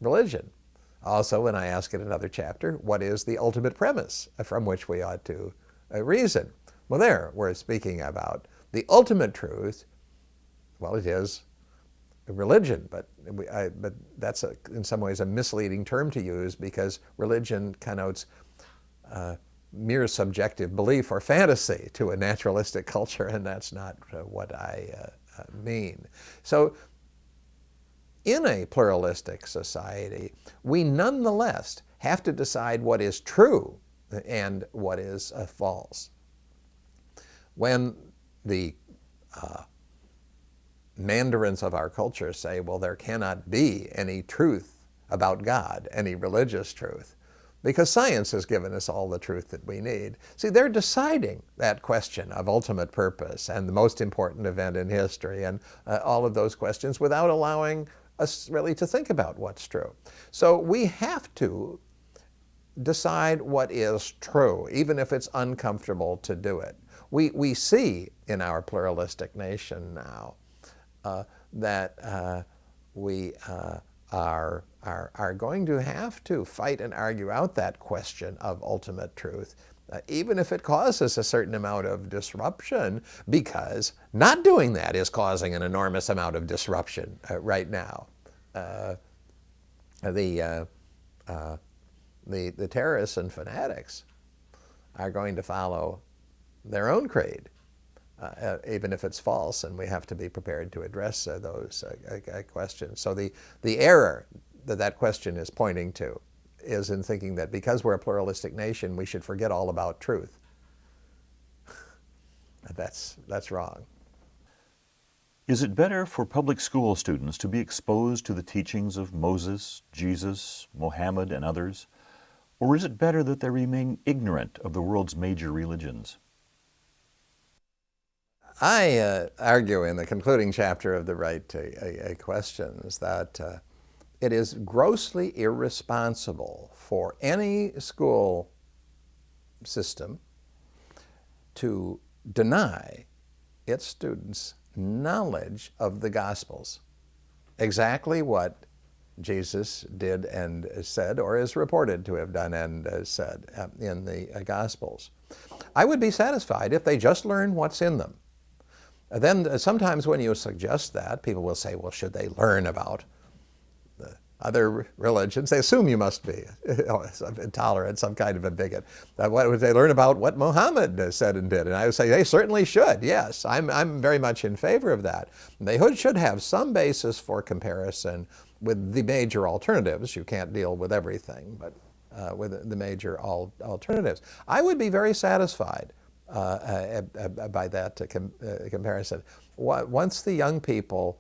religion. Also, when I ask in another chapter, what is the ultimate premise from which we ought to reason? Well, there we're speaking about the ultimate truth. Well, it is religion, but that's in some ways a misleading term to use, because religion connotes mere subjective belief or fantasy to a naturalistic culture, and that's not what I mean. So in a pluralistic society, we nonetheless have to decide what is true and what is false. When the mandarins of our culture say, well, there cannot be any truth about God, any religious truth, because science has given us all the truth that we need. See, they're deciding that question of ultimate purpose and the most important event in history and all of those questions without allowing us really to think about what's true. So we have to decide what is true, even if it's uncomfortable to do it. We see in our pluralistic nation now that we are going to have to fight and argue out that question of ultimate truth, even if it causes a certain amount of disruption, because not doing that is causing an enormous amount of disruption right now. The terrorists and fanatics are going to follow their own creed, even if it's false, and we have to be prepared to address those questions. So the error that question is pointing to is in thinking that because we're a pluralistic nation, we should forget all about truth. That's wrong. Is it better for public school students to be exposed to the teachings of Moses, Jesus, Mohammed, and others, or is it better that they remain ignorant of the world's major religions? I argue in the concluding chapter of the Right Questions that it is grossly irresponsible for any school system to deny its students knowledge of the Gospels, exactly what Jesus did and said, or is reported to have done and said in the Gospels. I would be satisfied if they just learn what's in them. Then sometimes when you suggest that, people will say, well, should they learn about the other religions? They assume you must be intolerant, some kind of a bigot. What would they learn about what Muhammad said and did? And I would say they certainly should, yes. I'm very much in favor of that. They should have some basis for comparison with the major alternatives. You can't deal with everything, but with the major alternatives. I would be very satisfied by that comparison. Once the young people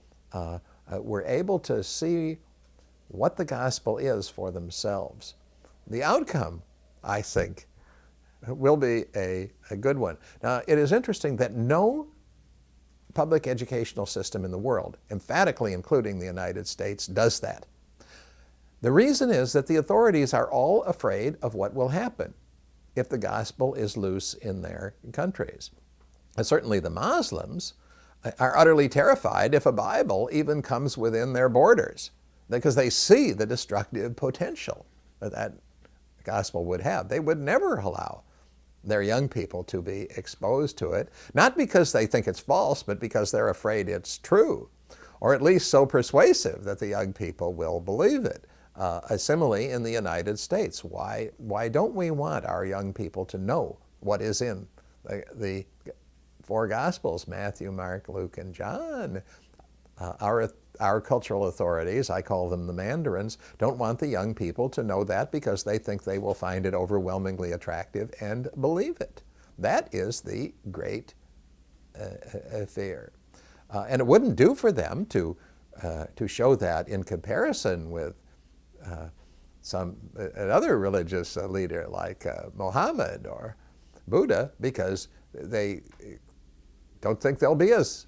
were able to see what the gospel is for themselves, the outcome, I think, will be a good one. Now, it is interesting that no public educational system in the world, emphatically including the United States, does that. The reason is that the authorities are all afraid of what will happen if the gospel is loose in their countries. And certainly the Muslims are utterly terrified if a Bible even comes within their borders, because they see the destructive potential that gospel would have. They would never allow their young people to be exposed to it, not because they think it's false, but because they're afraid it's true, or at least so persuasive that the young people will believe it. Similarly, in the United States, why don't we want our young people to know what is in the four Gospels, Matthew, Mark, Luke, and John? Our cultural authorities, I call them the mandarins, don't want the young people to know that because they think they will find it overwhelmingly attractive and believe it. That is the great fear. And it wouldn't do for them to show that in comparison with another religious leader like Mohammed or Buddha, because they don't think they'll be as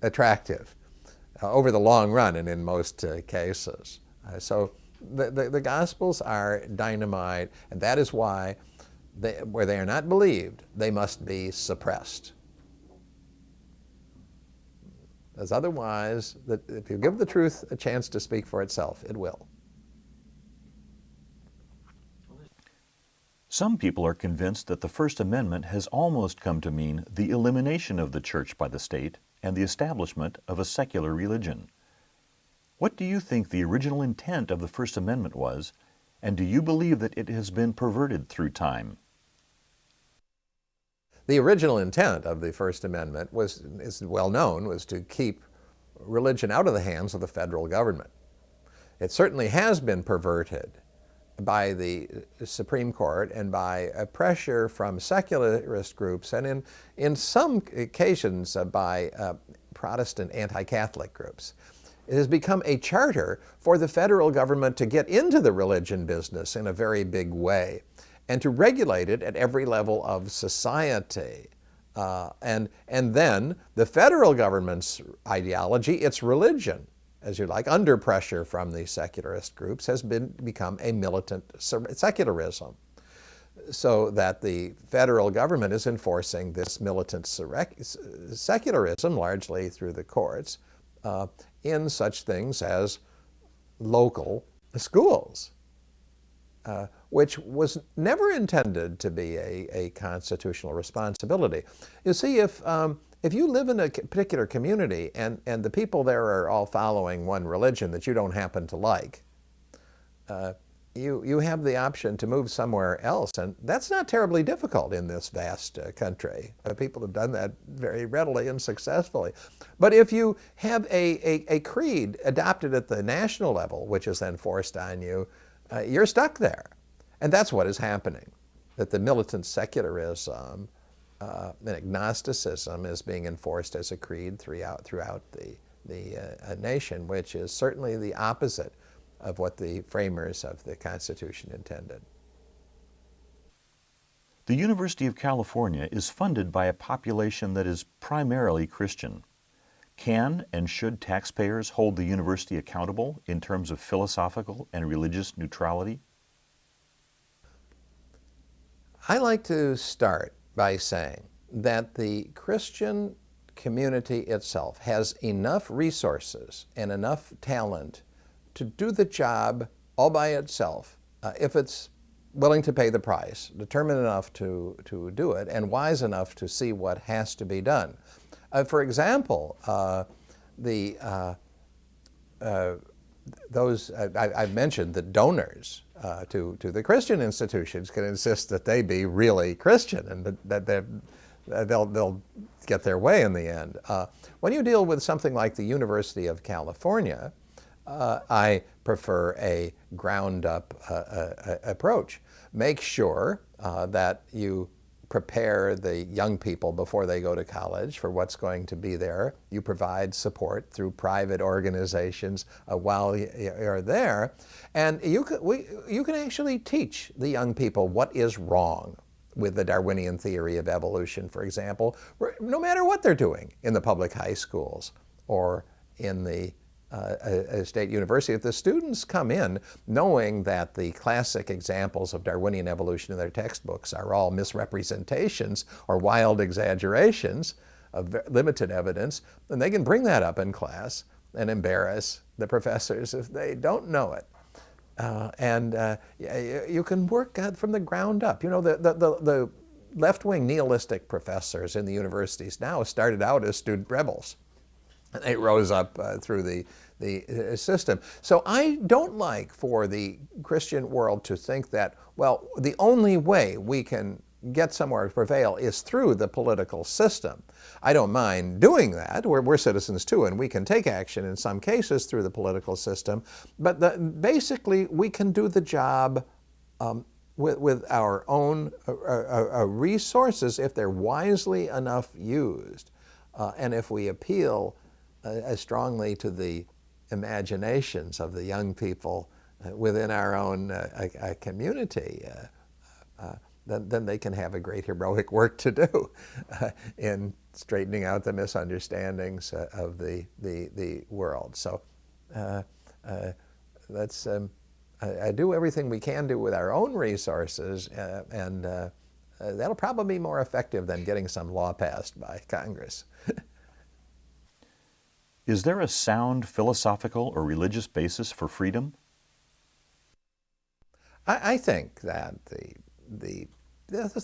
attractive over the long run and in most cases. So the Gospels are dynamite, and that is why where they are not believed, they must be suppressed. As otherwise, if you give the truth a chance to speak for itself, it will. Some people are convinced that the First Amendment has almost come to mean the elimination of the church by the state and the establishment of a secular religion. What do you think the original intent of the First Amendment was, and do you believe that it has been perverted through time? The original intent of the First Amendment is well known, was to keep religion out of the hands of the federal government. It certainly has been perverted by the Supreme Court and by pressure from secularist groups, and in some occasions by Protestant anti-Catholic groups. It has become a charter for the federal government to get into the religion business in a very big way and to regulate it at every level of society. And then the federal government's ideology, its religion, as you like, under pressure from the secularist groups, has become a militant secularism, so that the federal government is enforcing this militant secularism, largely through the courts, in such things as local schools, which was never intended to be a constitutional responsibility. You see, if you live in a particular community and the people there are all following one religion that you don't happen to like, you have the option to move somewhere else, and that's not terribly difficult in this vast country. People have done that very readily and successfully. But if you have a creed adopted at the national level, which is then forced on you, you're stuck there. And that's what is happening, that the militant secularism and agnosticism is being enforced as a creed throughout the nation, which is certainly the opposite of what the framers of the Constitution intended. The University of California is funded by a population that is primarily Christian. Can and should taxpayers hold the university accountable in terms of philosophical and religious neutrality? I like to start by saying that the Christian community itself has enough resources and enough talent to do the job all by itself, if it's willing to pay the price, determined enough to do it, and wise enough to see what has to be done. For example, I've mentioned that donors to the Christian institutions can insist that they be really Christian and that they'll get their way in the end. When you deal with something like the University of California, I prefer a ground-up approach. Make sure that you prepare the young people before they go to college for what's going to be there. You provide support through private organizations while you're there. And you can actually teach the young people what is wrong with the Darwinian theory of evolution, for example, no matter what they're doing in the public high schools or in the state university. If the students come in knowing that the classic examples of Darwinian evolution in their textbooks are all misrepresentations or wild exaggerations of limited evidence, then they can bring that up in class and embarrass the professors if they don't know it. You can work from the ground up. You know, the left-wing nihilistic professors in the universities now started out as student rebels. They rose up through the system. So I don't like for the Christian world to think that, well, the only way we can get somewhere to prevail is through the political system. I don't mind doing that. We're citizens too, and we can take action in some cases through the political system. But basically, we can do the job with our own resources if they're wisely enough used, and if we appeal as strongly to the imaginations of the young people within our own community, then they can have a great heroic work to do in straightening out the misunderstandings of the world. So let's do everything we can do with our own resources, and that'll probably be more effective than getting some law passed by Congress. Is there a sound philosophical or religious basis for freedom? I think that the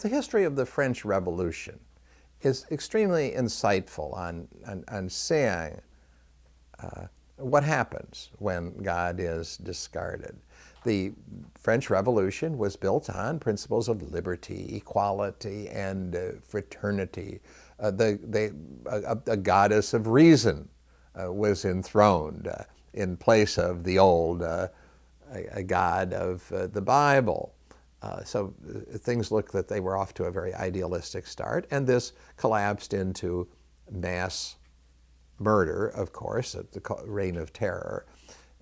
history of the French Revolution is extremely insightful on seeing what happens when God is discarded. The French Revolution was built on principles of liberty, equality, and fraternity. A goddess of reason was enthroned in place of the old a god of the Bible. So things looked that they were off to a very idealistic start, and this collapsed into mass murder, of course, at the reign of terror,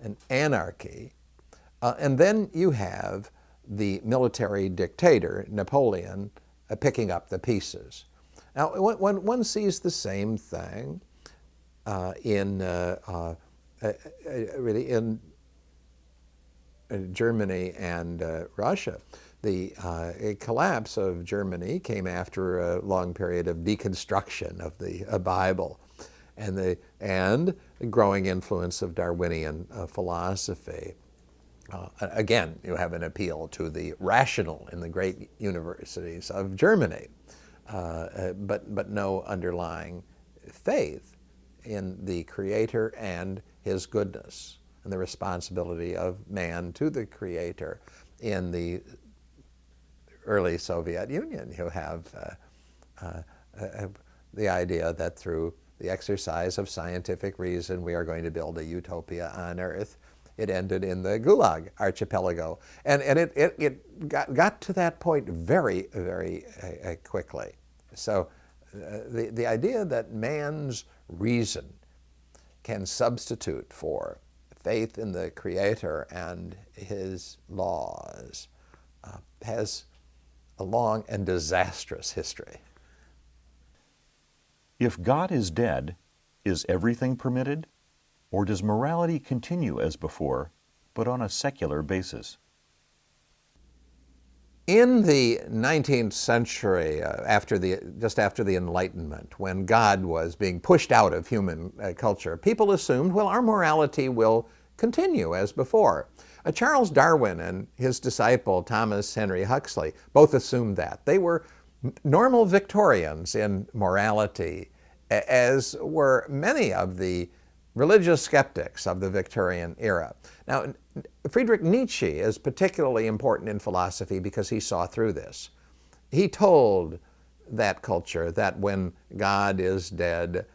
and anarchy. And then you have the military dictator, Napoleon, picking up the pieces. Now, when one sees the same thing really in Germany and Russia. The collapse of Germany came after a long period of deconstruction of the Bible, and the growing influence of Darwinian philosophy. Again, you have an appeal to the rational in the great universities of Germany, but no underlying faith in the Creator and His goodness, and the responsibility of man to the Creator. In the early Soviet Union, you have the idea that through the exercise of scientific reason, we are going to build a utopia on Earth. It ended in the Gulag archipelago. And it got to that point very, very quickly. So the idea that man's reason can substitute for faith in the Creator and His laws has a long and disastrous history. If God is dead, is everything permitted? Or does morality continue as before, but on a secular basis? In the 19th century, just after the Enlightenment, when God was being pushed out of human culture, people assumed, well, our morality will continue as before. Charles Darwin and his disciple Thomas Henry Huxley both assumed that. They were normal Victorians in morality, as were many of the religious skeptics of the Victorian era. Now, Friedrich Nietzsche is particularly important in philosophy because he saw through this. He told that culture that when God is dead,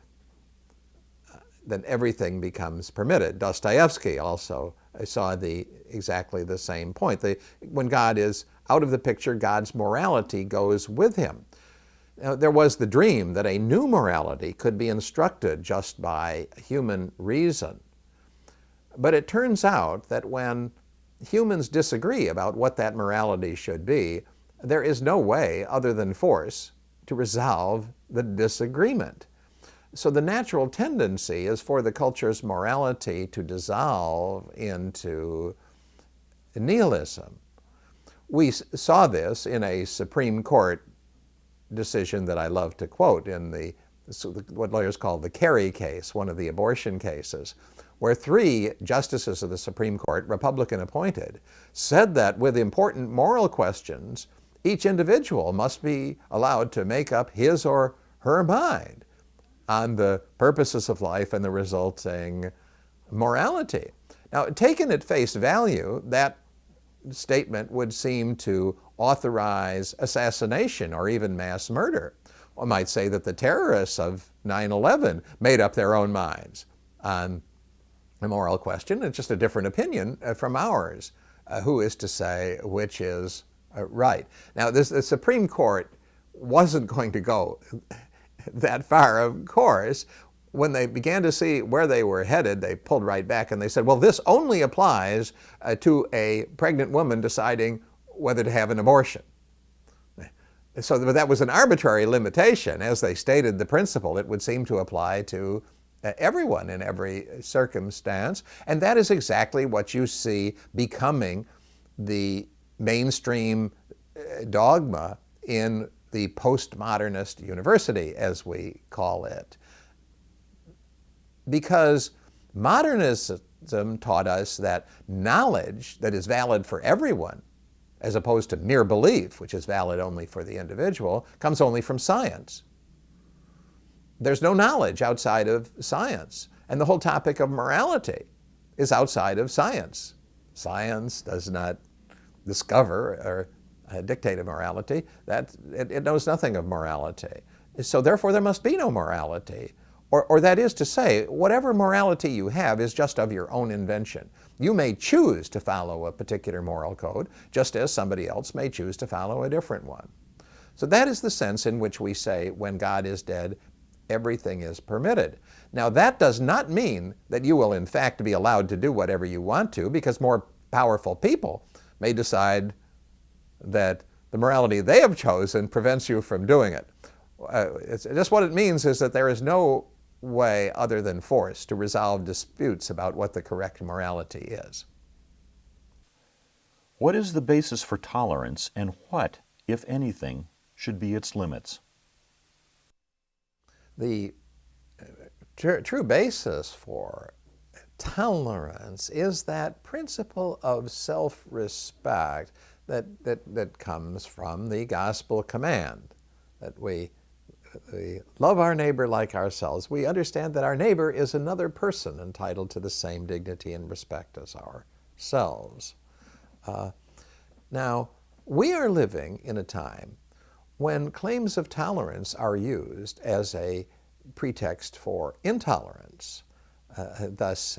then everything becomes permitted. Dostoevsky also saw exactly the same point. When God is out of the picture, God's morality goes with him. Now, there was the dream that a new morality could be instructed just by human reason. But it turns out that when humans disagree about what that morality should be, there is no way other than force to resolve the disagreement. So the natural tendency is for the culture's morality to dissolve into nihilism. We saw this in a Supreme Court decision that I love to quote in what lawyers call the Kerry case, one of the abortion cases, where 3 justices of the Supreme Court, Republican appointed, said that with important moral questions, each individual must be allowed to make up his or her mind on the purposes of life and the resulting morality. Now, taken at face value, that statement would seem to authorize assassination or even mass murder. One might say that the terrorists of 9/11 made up their own minds on the moral question. It's just a different opinion from ours. Who is to say which is right? Now, the Supreme Court wasn't going to go that far, of course. When they began to see where they were headed, they pulled right back and they said, well, this only applies to a pregnant woman deciding whether to have an abortion. So that was an arbitrary limitation. As they stated the principle, it would seem to apply to everyone in every circumstance. And that is exactly what you see becoming the mainstream dogma in the postmodernist university, as we call it. Because modernism taught us that knowledge that is valid for everyone, as opposed to mere belief, which is valid only for the individual, comes only from science. There's no knowledge outside of science. And the whole topic of morality is outside of science. Science does not discover or dictate a morality. It knows nothing of morality. So therefore there must be no morality. Or that is to say, whatever morality you have is just of your own invention. You may choose to follow a particular moral code, just as somebody else may choose to follow a different one. So that is the sense in which we say, when God is dead, everything is permitted. Now, that does not mean that you will in fact be allowed to do whatever you want to, because more powerful people may decide that the morality they have chosen prevents you from doing it. It's just what it means is that there is no way other than force to resolve disputes about what the correct morality is. What is the basis for tolerance, and what, if anything, should be its limits? The true basis for tolerance is that principle of self-respect that comes from the gospel command, that we love our neighbor like ourselves. We understand that our neighbor is another person entitled to the same dignity and respect as ourselves. Now, we are living in a time when claims of tolerance are used as a pretext for intolerance. Thus,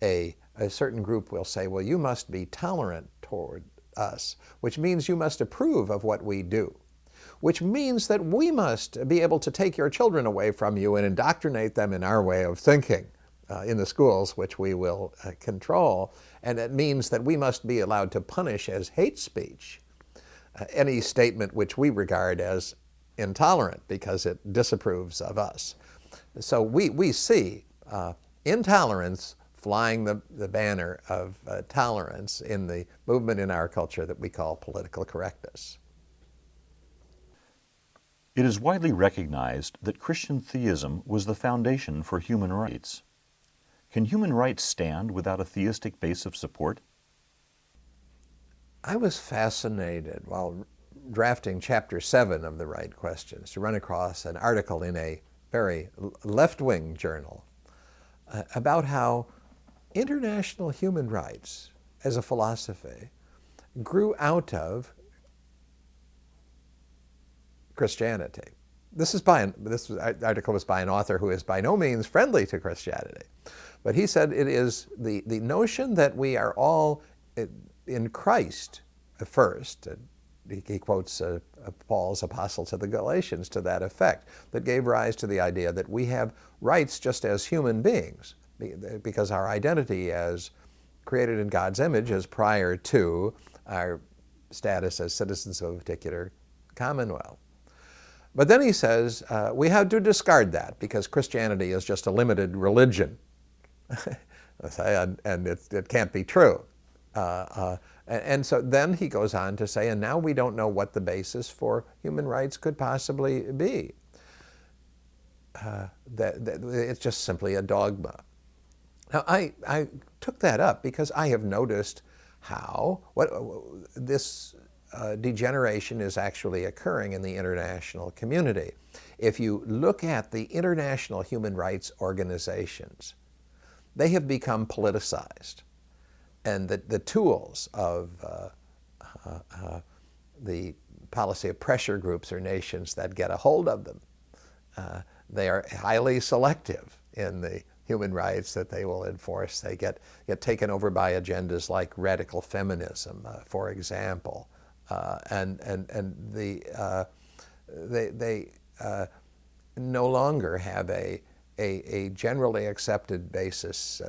a certain group will say, well, you must be tolerant toward us, which means you must approve of what we do, which means that we must be able to take your children away from you and indoctrinate them in our way of thinking in the schools, which we will control. And it means that we must be allowed to punish as hate speech any statement which we regard as intolerant because it disapproves of us. So we see intolerance flying the banner of tolerance in the movement in our culture that we call political correctness. It is widely recognized that Christian theism was the foundation for human rights. Can human rights stand without a theistic base of support? I was fascinated while drafting Chapter 7 of the Right Questions to run across an article in a very left-wing journal about how international human rights as a philosophy grew out of Christianity. This article was by an author who is by no means friendly to Christianity. But he said it is the notion that we are all in Christ first. He quotes Paul's epistle to the Galatians to that effect, that gave rise to the idea that we have rights just as human beings, because our identity as created in God's image is prior to our status as citizens of a particular commonwealth. But then he says we have to discard that because Christianity is just a limited religion. And it can't be true. And so then he goes on to say, and now we don't know what the basis for human rights could possibly be. That it's just simply a dogma. Now, I took that up because I have noticed how this degeneration is actually occurring in the international community. If you look at the international human rights organizations, they have become politicized. And the tools of the policy of pressure groups or nations that get a hold of them, they are highly selective in the human rights that they will enforce. They get taken over by agendas like radical feminism, for example, and they no longer have a generally accepted basis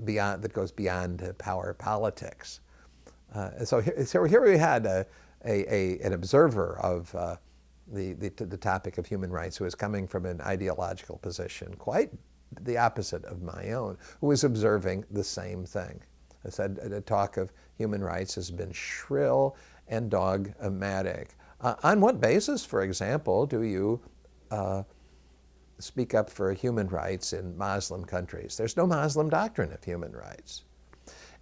beyond that goes beyond power politics. So here we had an observer of the topic of human rights who is coming from an ideological position, quite the opposite of my own, who is observing the same thing. I said the talk of human rights has been shrill and dogmatic. On what basis, for example, do you speak up for human rights in Muslim countries? There's no Muslim doctrine of human rights.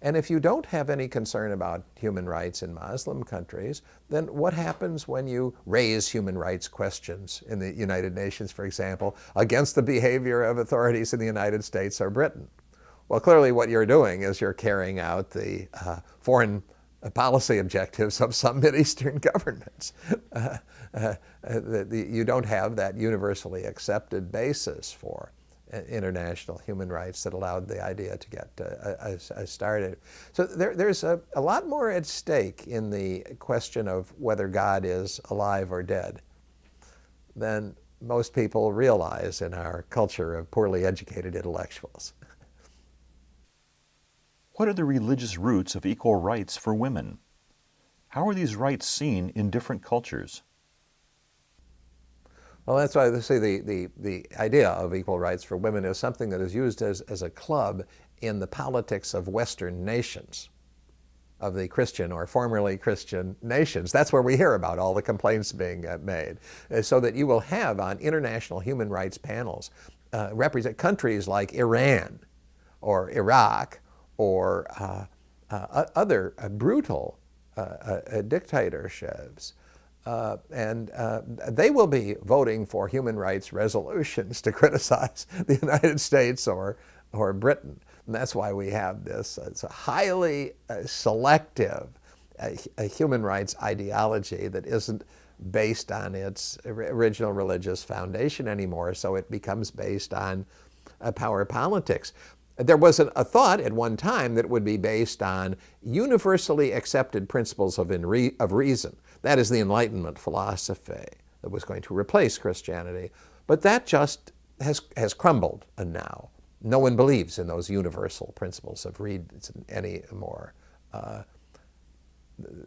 And if you don't have any concern about human rights in Muslim countries, then what happens when you raise human rights questions in the United Nations, for example, against the behavior of authorities in the United States or Britain? Well, clearly what you're doing is you're carrying out the foreign policy objectives of some Mideastern governments. You don't have that universally accepted basis for international human rights that allowed the idea to get started. So there's a lot more at stake in the question of whether God is alive or dead than most people realize in our culture of poorly educated intellectuals. What are the religious roots of equal rights for women? How are these rights seen in different cultures? Well, that's why they say the idea of equal rights for women is something that is used as a club in the politics of Western nations, of the Christian or formerly Christian nations. That's where we hear about all the complaints being made. So that you will have on international human rights panels represent countries like Iran or Iraq or other brutal dictatorships. And they will be voting for human rights resolutions to criticize the United States or Britain. And that's why we have this it's a highly selective human rights ideology that isn't based on its original religious foundation anymore, so it becomes based on power politics. There was a thought at one time that it would be based on universally accepted principles of reason. That is the Enlightenment philosophy that was going to replace Christianity. But that just has crumbled now. No one believes in those universal principles of reason anymore.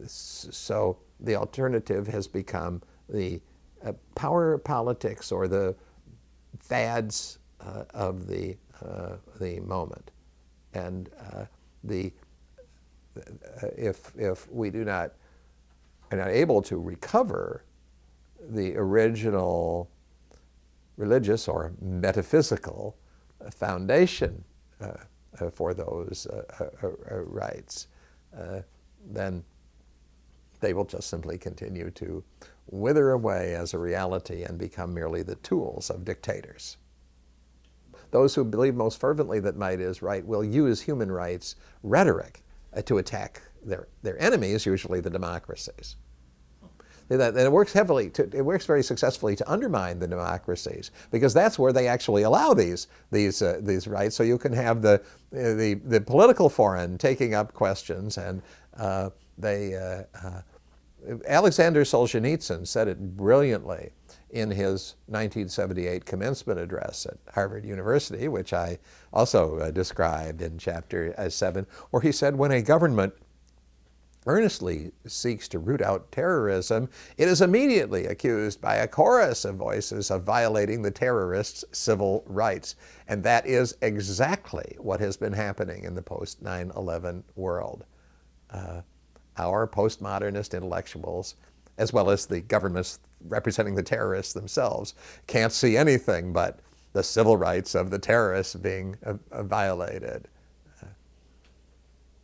So the alternative has become the power politics or the fads of the moment. And if we are not able to recover the original religious or metaphysical foundation for those rights, then they will just simply continue to wither away as a reality and become merely the tools of dictators. Those who believe most fervently that might is right will use human rights rhetoric to attack their enemies, usually the democracies. And it works very successfully to undermine the democracies, because that's where they actually allow these rights. So you can have the political foreign taking up questions, and Alexander Solzhenitsyn said it brilliantly in his 1978 commencement address at Harvard University, which I also described in Chapter 7, where he said, when a government earnestly seeks to root out terrorism, it is immediately accused by a chorus of voices of violating the terrorists' civil rights. And that is exactly what has been happening in the post-9/11 world. Our postmodernist intellectuals, as well as the governments representing the terrorists themselves, can't see anything but the civil rights of the terrorists being violated.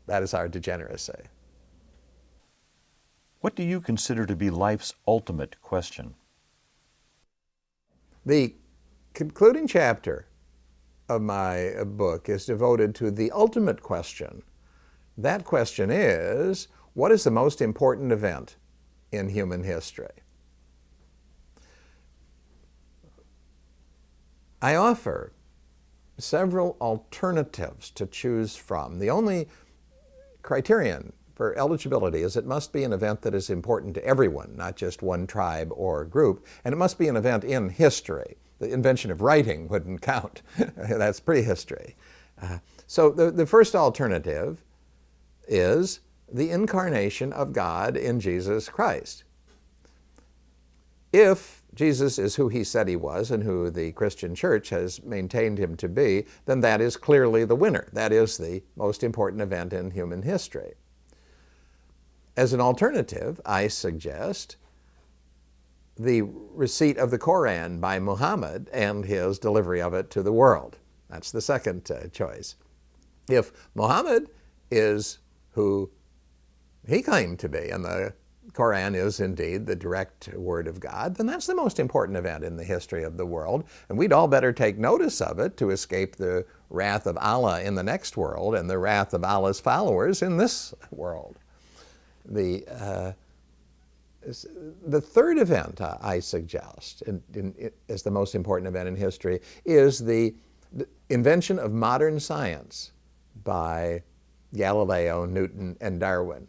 That is our degeneracy. What do you consider to be life's ultimate question? The concluding chapter of my book is devoted to the ultimate question. That question is, what is the most important event in human history? I offer several alternatives to choose from. The only criterion for eligibility is it must be an event that is important to everyone, not just one tribe or group, and it must be an event in history. The invention of writing wouldn't count. That's prehistory. So the first alternative is the incarnation of God in Jesus Christ. If Jesus is who he said he was and who the Christian church has maintained him to be, then that is clearly the winner. That is the most important event in human history. As an alternative, I suggest the receipt of the Koran by Muhammad and his delivery of it to the world. That's the second choice. If Muhammad is who he claimed to be, and the Koran is indeed the direct word of God, then that's the most important event in the history of the world, and we'd all better take notice of it to escape the wrath of Allah in the next world and the wrath of Allah's followers in this world. The third event I suggest as the most important event in history is the invention of modern science by Galileo, Newton, and Darwin.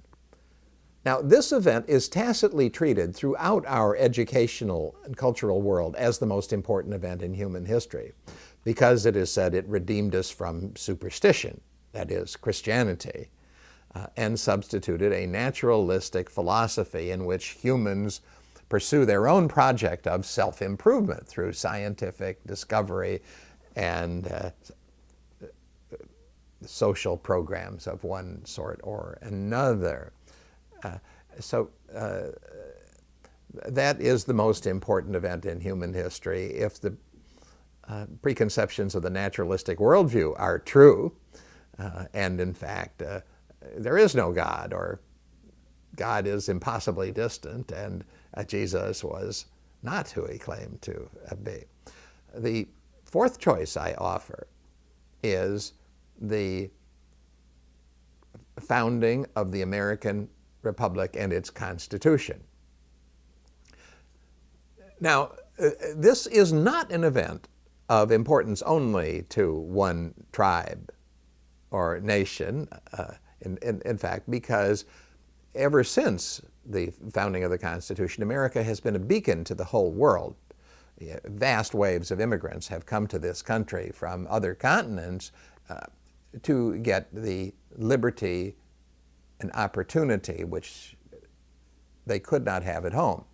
Now, this event is tacitly treated throughout our educational and cultural world as the most important event in human history because it is said it redeemed us from superstition, that is, Christianity, and substituted a naturalistic philosophy in which humans pursue their own project of self-improvement through scientific discovery and social programs of one sort or another. So that is the most important event in human history. If the preconceptions of the naturalistic worldview are true, and in fact there is no God, or God is impossibly distant, and Jesus was not who he claimed to be. The fourth choice I offer is the founding of the American Republic and its Constitution. Now, this is not an event of importance only to one tribe or nation, in fact, because ever since the founding of the Constitution, America has been a beacon to the whole world. Vast waves of immigrants have come to this country from other continents to get the liberty and opportunity which they could not have at home.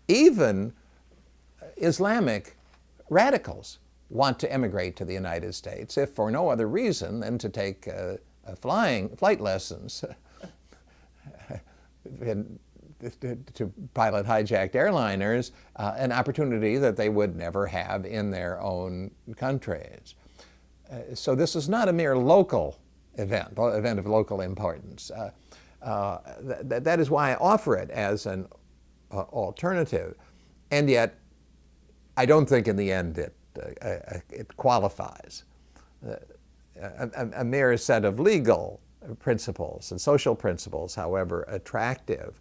Even Islamic radicals want to emigrate to the United States, if for no other reason than to take flight lessons to pilot hijacked airliners, an opportunity that they would never have in their own countries. So this is not a mere local event of local importance. That is why I offer it as an alternative. And yet, I don't think in the end it qualifies. A mere set of legal principles and social principles, however attractive,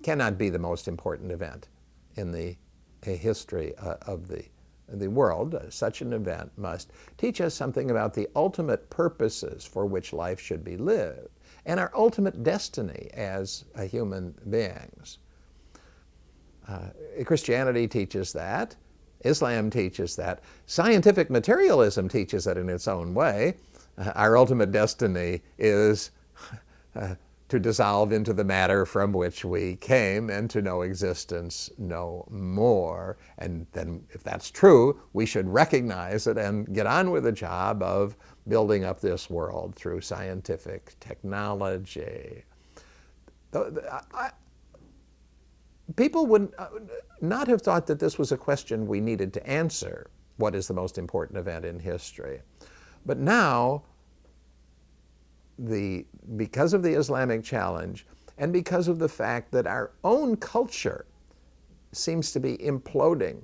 cannot be the most important event in the history of the world. Such an event must teach us something about the ultimate purposes for which life should be lived and our ultimate destiny as human beings. Christianity teaches that. Islam teaches that. Scientific materialism teaches it in its own way. Our ultimate destiny is to dissolve into the matter from which we came and to know existence no more. And then if that's true, we should recognize it and get on with the job of building up this world through scientific technology. People would not have thought that this was a question we needed to answer, what is the most important event in history. But now, because of the Islamic challenge, and because of the fact that our own culture seems to be imploding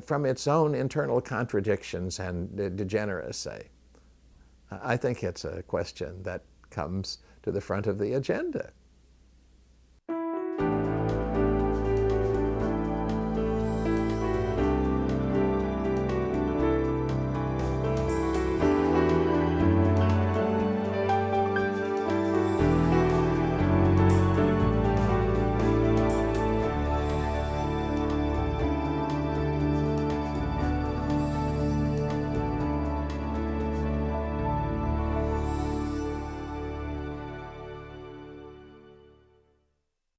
from its own internal contradictions and degeneracy. I think it's a question that comes to the front of the agenda.